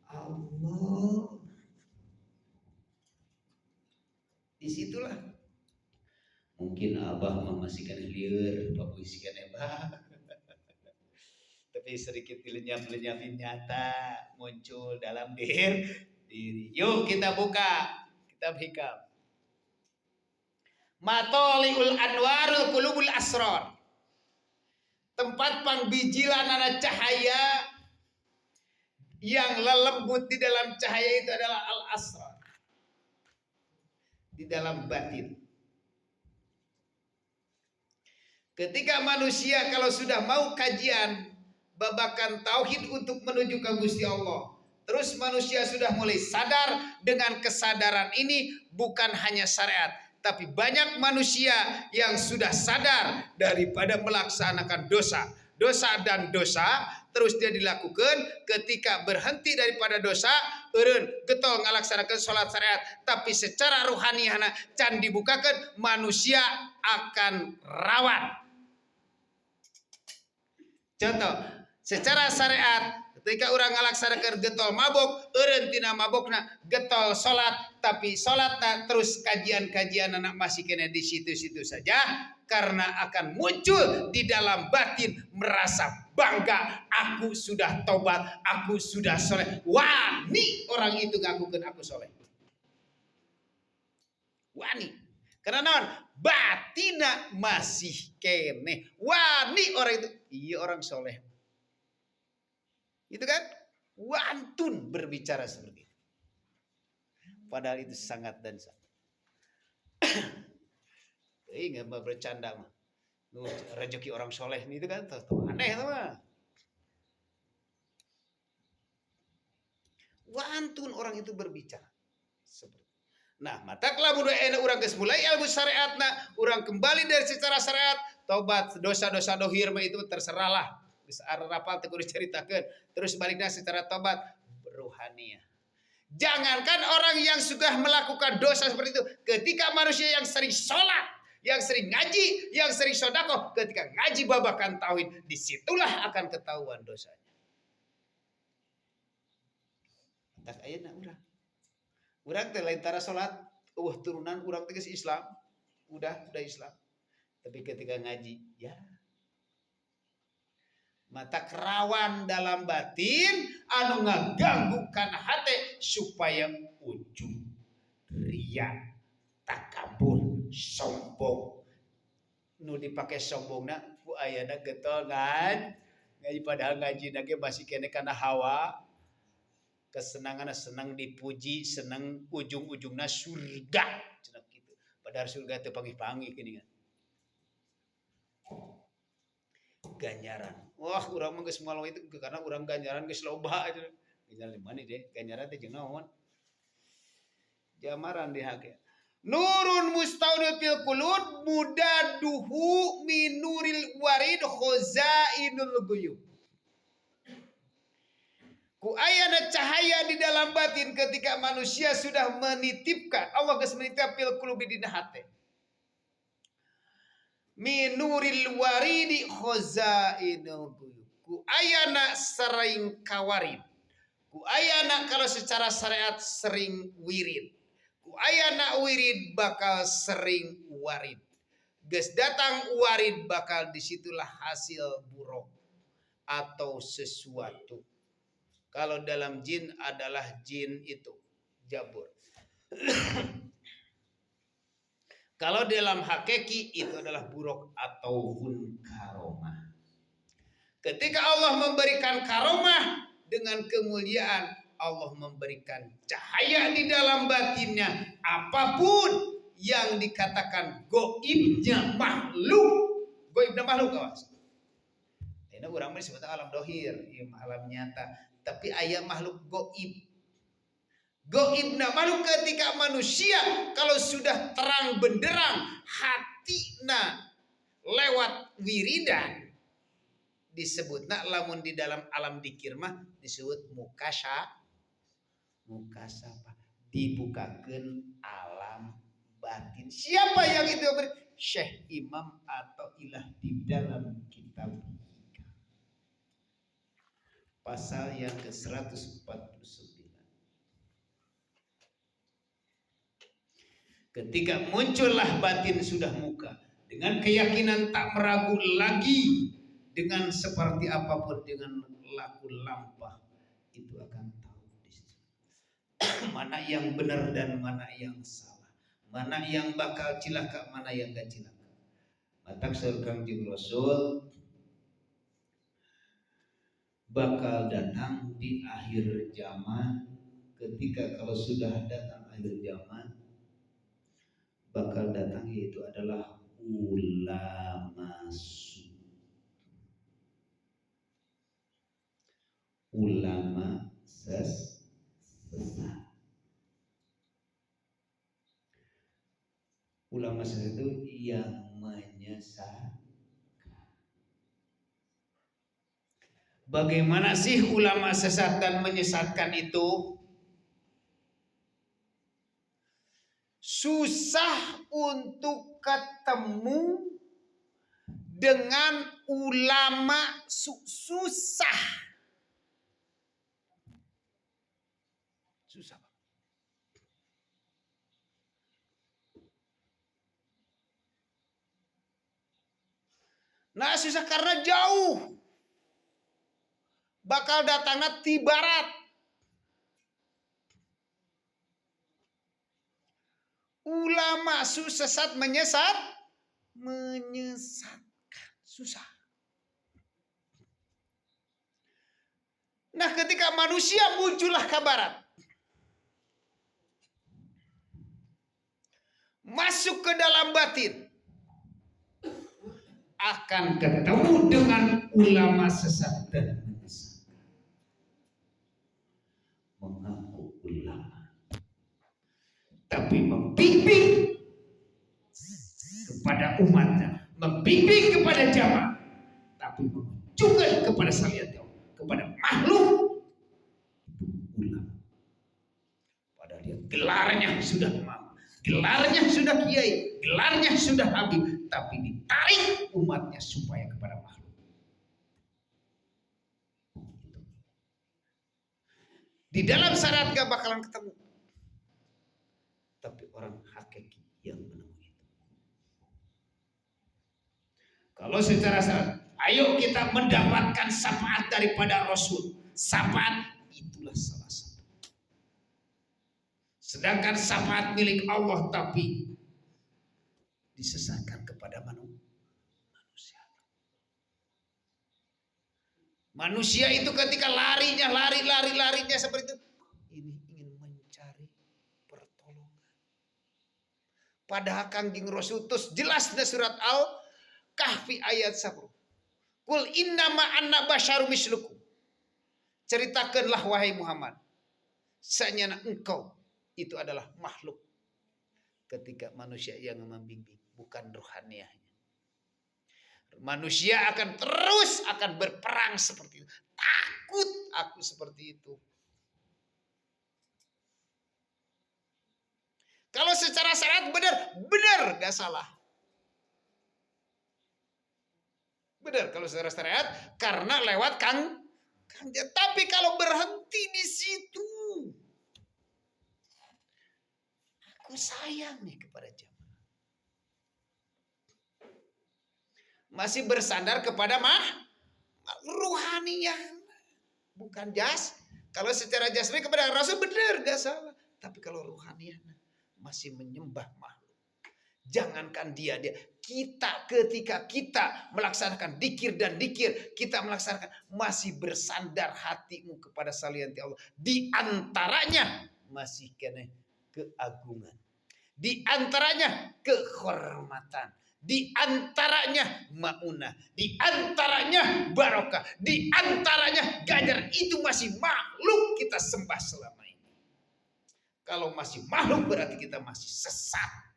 Allah. Disitulah Mungkin abah memasikan liur, papuisikan ebah. Tapi sedikit lenyap-lenyap nyata muncul dalam diri. Yuk kita buka kitab hikam. Matoliul anwarul qulubul asrar. Tempat pangbijilan anak cahaya yang lelembut di dalam cahaya itu adalah al-asrar. Di dalam batin. Ketika manusia kalau sudah mau kajian babakan tauhid untuk menuju ke Gusti Allah, terus manusia sudah mulai sadar, dengan kesadaran ini bukan hanya syariat, tapi banyak manusia yang sudah sadar daripada melaksanakan dosa dan dosa, terus dia dilakukan. Ketika berhenti daripada dosa, eureun getol ngalaksanakeun salat syariat, tapi secara ruhaniyana can dibukakan, manusia akan rawan. Contoh, secara syariat ketika orang ngalaksanakeun getol mabok, eureun tina mabokna getol salat, tapi salatna terus kajian-kajian anak masih kena di situ-situ saja, karena akan muncul di dalam batin merasa bangga, aku sudah tobat, aku sudah soleh. Wani orang itu ngakukeun aku soleh. Wani. Karena naon? Batina masih kene. Wani orang itu, iya orang soleh. Itu kan? Wantun berbicara seperti itu. Padahal itu sangat dan sangat. Nggak bercanda mah. Rezeki orang soleh itu kan aneh mah. Wantun orang itu berbicara. Nah, mataklah budak enak orang geus mulai ilmu syariatna, orang kembali dari secara syariat, tobat dosa-dosa dohir mah itu terserahlah. Geus arapal teu kudu diceritakeun. Terus baliknya secara tobat ruhaniyah. Jangankan orang yang sudah melakukan dosa seperti itu, ketika manusia yang sering sholat, yang sering ngaji, yang sering sedekah, ketika ngaji babakan tauhid, disitulah akan ketahuan dosanya. Tak ayeuna urang teh lain tara salat, turunan urang teh geus Islam, udah Islam. Tapi ketika ngaji, ya mata kerawan dalam batin anu ngaganggu kana hate supaya ujub, ria, takabur, sombong. Nu dipake sombongna ku ayana getol kan ngaji, padahal ngaji ge masih kene kana hawa. Kesenangan senang dipuji, senang ujung-ujungna surga cenah kitu. Padahal surga teu panggih-panggih geuningan. Ganjaran. Wah, urang mah geus moal itu karena urang ganjaran geus loba aja. Ganjaran di mana deh? Ganjaran teh jeung naon? Jamaran di hage. Nurun mustaurid fil qulub mudaduhu minuril warid khazainul ghuyub. Ku ayana cahaya di dalam batin ketika manusia sudah menitipkan, Allah geus menitipkan fil qulubi dina hate. Minuril waridi khazainul ghuyub. Ku ayana sering kawarid. Ku ayana kalau secara syariat sering wirid. Ku ayana wirid bakal sering warid. Geus datang warid bakal disitulah hasil buruk atau sesuatu. Kalau dalam jin adalah jin itu jabur. Kalau dalam hakiki itu adalah buruk ataupun karomah. Ketika Allah memberikan karomah dengan kemuliaan, Allah memberikan cahaya di dalam batinnya. Apapun yang dikatakan goibnya makhluk, goibnya makhluk kawas. Ini orang disebut alam dohir, alam nyata. Tapi ayat makhluk goib. Goibna makhluk ketika manusia kalau sudah terang benderang hatina lewat wiridan disebutna lamun di dalam alam dikir mah disebut mukasyafa, dibukakeun alam batin. Siapa yang itu? Syekh Imam atau ilah di dalam kitab pasal yang ke-149. Ketika muncullah batin sudah muka, dengan keyakinan tak meragu lagi, dengan seperti apapun, dengan laku lampah, itu akan tahu di situ. Mana yang benar dan mana yang salah, mana yang bakal cilaka, mana yang gak cilaka. Matak seorang Kangjeng Rasul bakal datang di akhir zaman. Ketika kalau sudah datang akhir zaman, bakal datang yaitu adalah ulama sesat. Ulama sesat itu yang menyesatkan. Bagaimana sih ulama sesat dan menyesatkan itu? Susah untuk ketemu dengan ulama susah. Susah. Nah, susah karena jauh. Bakal datangnya di barat. Ulama sesat menyesatkan, susah. Nah, ketika manusia muncullah ke barat, masuk ke dalam batin, akan ketemu dengan ulama sesat dan menyesatkan. Mengaku ulama, tapi membimbing kepada umatnya, membimbing kepada jamaah, tapi juga kepada saliyat Allah, kepada makhluk, itu ulama. Padahal dia gelarnya sudah imam, gelarnya sudah kiai, gelarnya sudah habib, tapi ditarik umatnya supaya kepada makhluk. Di dalam syariat gak bakalan ketemu, tapi orang hakiki yang menemui itu. Kalau secara syariat, ayo kita mendapatkan syafaat daripada Rasul. Syafaat itulah salah satu. Sedangkan syafaat milik Allah tapi disesatkan kepada manusia. Manusia itu ketika larinya seperti itu, ini ingin mencari pertolongan. Padahal Kangjeng Rasul terus jelas di surat Al-Kahfi ayat 10. Qul innama anna basyarum mislukum. Ceritakanlah wahai Muhammad, sanyana engkau itu adalah makhluk. Ketika manusia yang membimbing, bukan rohaniahnya. Manusia akan terus berperang seperti itu. Takut aku seperti itu. Kalau secara syariat benar gak salah. Benar kalau secara syariat karena lewat tapi kalau berhenti di situ, aku sayang nih kepada jamaah. Masih bersandar kepada ruhaniyah, bukan jas. Kalau secara jasmani kepada Rasul benar gak salah, tapi kalau ruhaniyah masih menyembah makhluk. Jangankan dia kita, ketika kita melaksanakan dikir, kita melaksanakan, masih bersandar hatimu kepada salian Allah. Di antaranya masih kena keagungan, di antaranya kehormatan, di antaranya maunah, di antaranya barokah, di antaranya ganjar. Itu masih makhluk kita sembah selama ini. Kalau masih makhluk berarti kita masih sesat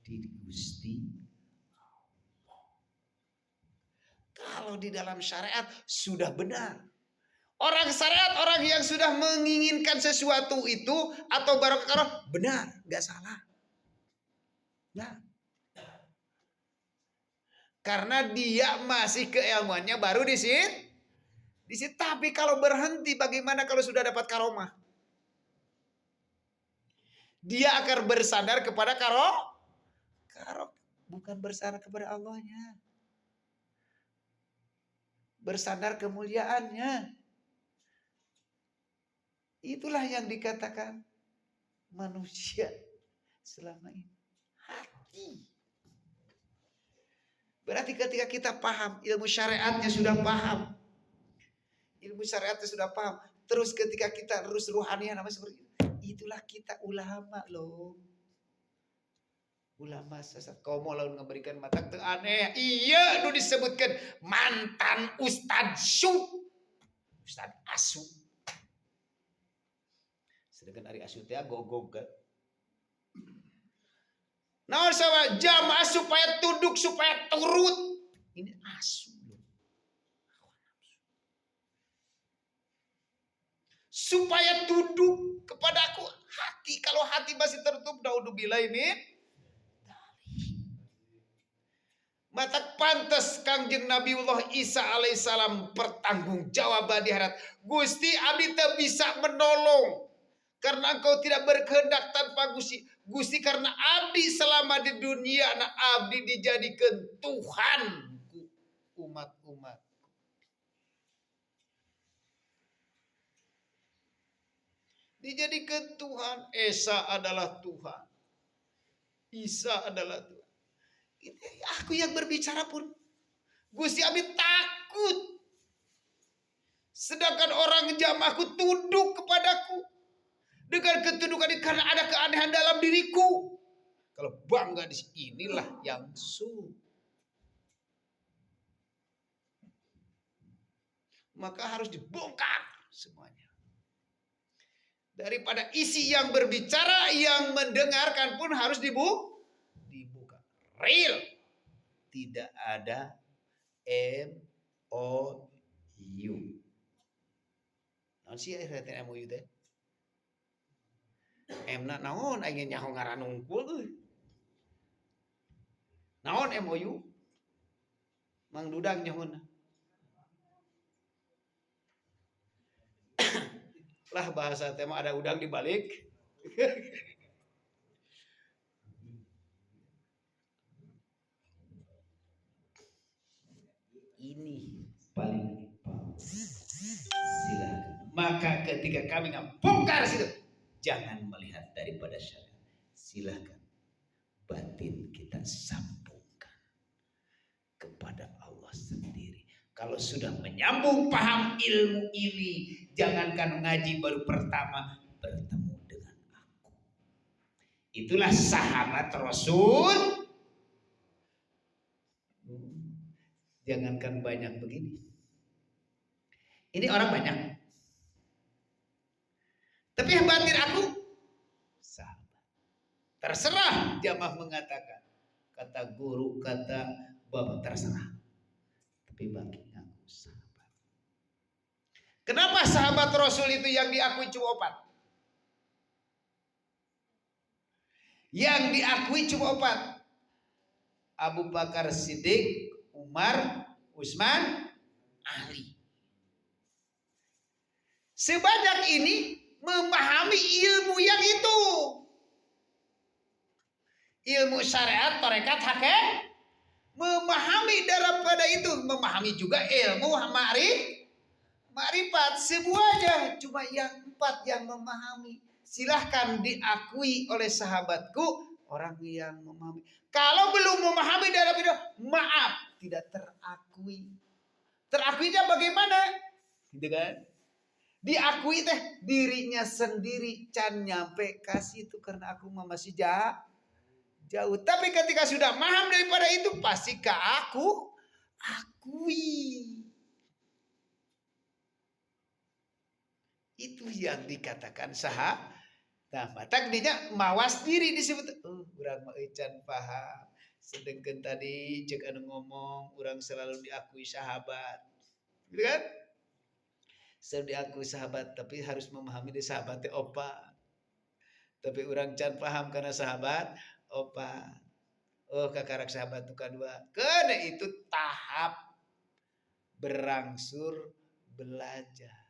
di Gusti Allah. Kalau di dalam syariat sudah benar. Orang syariat, orang yang sudah menginginkan sesuatu itu atau barokah, benar, gak salah. Nah, karena dia masih keilmuannya baru di sini. Tapi kalau berhenti, bagaimana kalau sudah dapat karomah? Dia akan bersandar kepada bukan bersandar kepada Allahnya. Bersandar kemuliaannya. Itulah yang dikatakan manusia selama ini. Hati. Berarti ketika kita paham, ilmu syariatnya sudah paham. Ilmu syariatnya sudah paham. Terus ketika kita terus ruhanian apa seperti itu. Itulah kita ulama loh. Ulama sesat. Kau mau lalu memberikan mata ke aneh. Iya, itu disebutkan mantan Ustadz Su. Ustadz Asu. Sedangkan Ari Asu teh gogog kan. Nah, sama jamaah supaya tunduk, supaya turut. Ini asu. Supaya tunduk kepadaku. Hati, kalau hati masih tertutup, naudzubillah ini. Mata pantas Kangjeng Nabiullah Isa alaihissalam bertanggung jawab di akhirat. Gusti abdi teu bisa menolong. Karena engkau tidak berkehendak tanpa Gusti. Gusti karena abdi selama di dunia, nah abdi dijadikan Tuhan umat-umat. Dijadikan Tuhan. Esa adalah Tuhan. Isa adalah Tuhan. Aku yang berbicara pun Gusti abdi takut. Sedangkan orang jamaahku tunduk kepadaku. Dengan ketundukan ini karena ada keanehan dalam diriku. Kalau bangga di inilah yang maka harus dibongkar semuanya. Daripada isi yang berbicara, yang mendengarkan pun harus dibuka. Real. Tidak ada MOU. Naon sih artinya MOU teh? M-na naon aing nyaho ngaran unggul euy. Naon MOU? Mang Dudang nyahonna. Lah bahasa tema ada udang di balik. Ini paling silakan. Maka ketika kami bongkar situ, jangan melihat daripada syariat. Silakan batin kita sambungkan kepada Allah sendiri. Kalau sudah menyambung paham ilmu ini, jangankan ngaji baru pertama bertemu dengan aku. Itulah sahabat Rasul. Jangankan banyak begini. Ini orang banyak. Tapi yang batin aku sahabat. Terserah jamaah mengatakan. Kata guru, kata bapak, terserah. Tapi bagi aku sahabat. Kenapa sahabat Rasul itu yang diakui cuma 4? Yang diakui cuma 4. Abu Bakar Siddiq, Umar, Utsman, Ali. Sebanyak ini memahami ilmu yang itu. Ilmu syariat, tarekat, hakikat. Memahami daripada itu. Memahami juga ilmu ma'rifat. Semuanya. Cuma yang 4 yang memahami. Silahkan diakui oleh sahabatku. Orang yang memahami. Kalau belum memahami dalam itu, maaf, tidak terakui. Terakuinya bagaimana? Gitu kan? Diakui teh dirinya sendiri can nyampe kasih itu karena aku masih jauh. Tapi ketika sudah paham daripada itu pasti ke aku akui. Itu yang dikatakan sahabat. Nah, takdinya mawas diri disebut. Urang mah can paham. Sedengkeun tadi cek anu ngomong, urang selalu diakui sahabat. Gitu kan? Selalu diakui sahabat, tapi harus memahami di sahabat teh opa. Tapi urang can paham karena sahabat opa. Oh, kakarak sahabat tu kadua. Karena itu tahap berangsur belajar.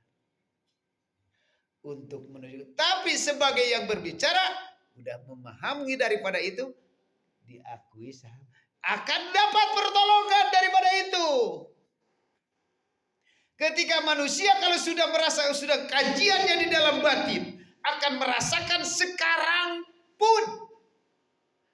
Untuk menuju. Tapi sebagai yang berbicara udah memahami daripada itu, diakui akan dapat pertolongan daripada itu. Ketika manusia kalau sudah merasa sudah kajiannya di dalam batin, akan merasakan sekarang pun,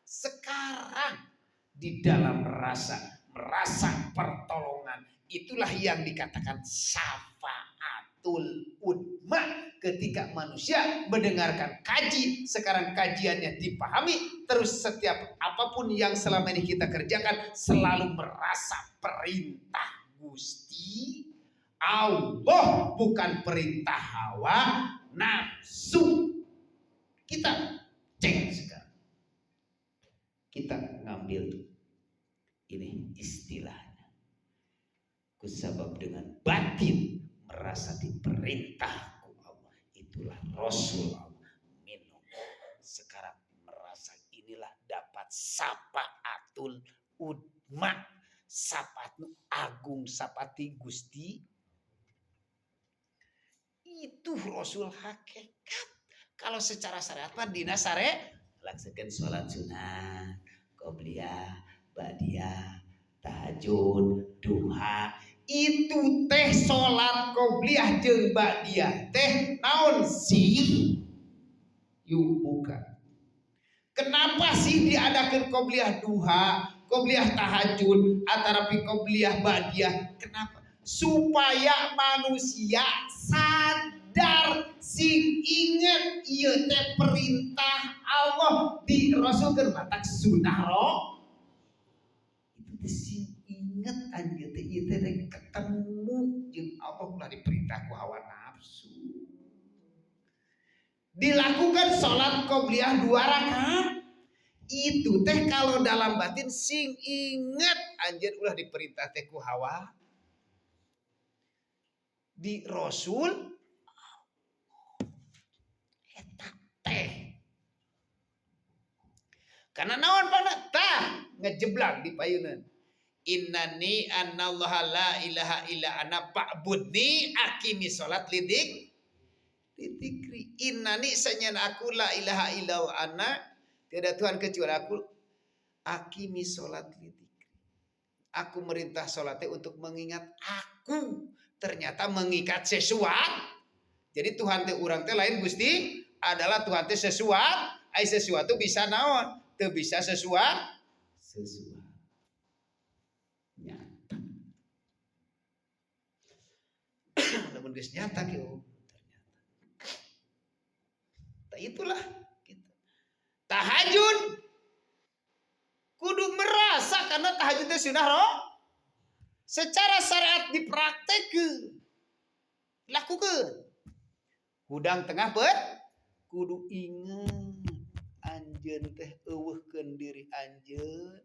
sekarang di dalam merasa pertolongan. Itulah yang dikatakan syafaatul udma. Ketika manusia mendengarkan kaji, sekarang kajiannya dipahami, terus setiap apapun yang selama ini kita kerjakan selalu merasa perintah Gusti Allah, bukan perintah hawa nafsu. Kita cek sekarang, kita ngambil ini istilahnya, kusabab dengan batin merasa diperintah Allah, itulah Rasul Allah minum. Sekarang merasa inilah dapat sapaatul udma, sapatu agung, sapati Gusti. Itu Rasul hakikat. Kalau secara syariat mah dina sare laksanakan sholat sunat, qobliyah, ba'diyah, tahajud, duha. Itu teh sholat qobliyah jeung ba'diyah teh naon sih? Yuk buka. Kenapa sih diadakan qobliyah duha, qobliyah tahajud, atarapi qobliyah ba'diyah? Kenapa? Supaya manusia sadar, sing inget ieu teh perintah Allah di Rasul keur matak sunah roh. Itu teh sing inget anjeun teh ieu teh ketemu jeung Allah ulah diperintah ku hawa nafsu. Dilakukan sholat qobliyah 2 rakaat. Itu teh kalau dalam batin sing inget anjeun ulah diperintah teh ku hawa di Rasul eta teh. Karena naon pana tah ngejeblang di payunan. Innani anallaha la ilaha illa ana fa'budni aqimi salat lidik lidikri. Innani sanyana aku la ilaha illa ana, tiada Tuhan kecuali aku, aqimi salat lidikri. Aku merintah salatnya untuk mengingat aku. Ternyata mengikat sesuatu. Jadi Tuhan teh urang teh lain Gusti adalah Tuhan teh sesuatu. Ai sesuatu bisa naon? Teu bisa sesuatu. Nyata. Namun geus nyata kieu. Ternyata. Itulah kita. Tahajud kudu merasa karena tahajud teh sunah roh. Secara syariat dipraktekeun, lakukeun. Hudang tengah kudu inget anjeun teh eueuhkeun diri anjeun.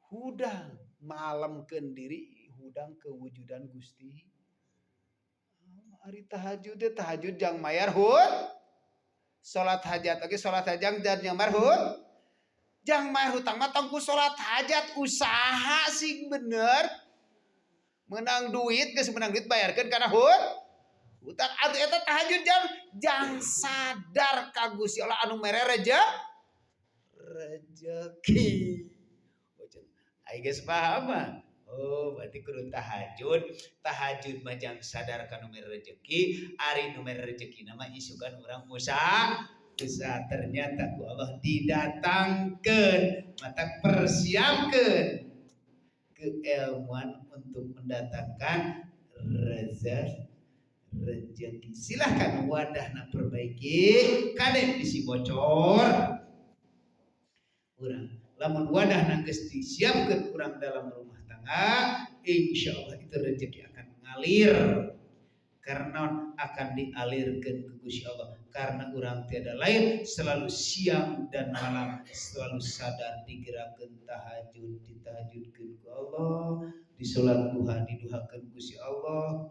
Hudang malemkeun diri, hudang kewujudan Gusti. Ari tahajud teh tahajud jang mayar hud. Salat hajat oge salat hajat jang mayar hud. Jang mayar hutang mah tong ku salat hajat usaha sing bener. Menang duit geus menang duit bayarkeun kana hutang. Atuh eta tahajud jang sadar ka Gusti Allah anu mere rezeki. Ai geus paham mah. Oh, berarti kudu tahajud. Tahajud mah jang sadar ka nu mere rezeki, ari nu mere rezeki nama isukan urang usaha. Ternyata ku Allah didatangkeun, mata persiapkeun keilmuan untuk mendatangkan rezeki. Silahkan wadahna perbaiki, kade bisi bocor. Urang lamun wadahna geus disiapkeun urang dalam rumah tangga, insyaallah itu rezeki akan mengalir. Karena akan dialirkeun ke Gusti Allah. Karena urang tiada lain selalu siang dan malam selalu sadar digerakkeun tahajud, ditahajudkeun ku Allah, di salat duha diduhakeun Gusti Allah,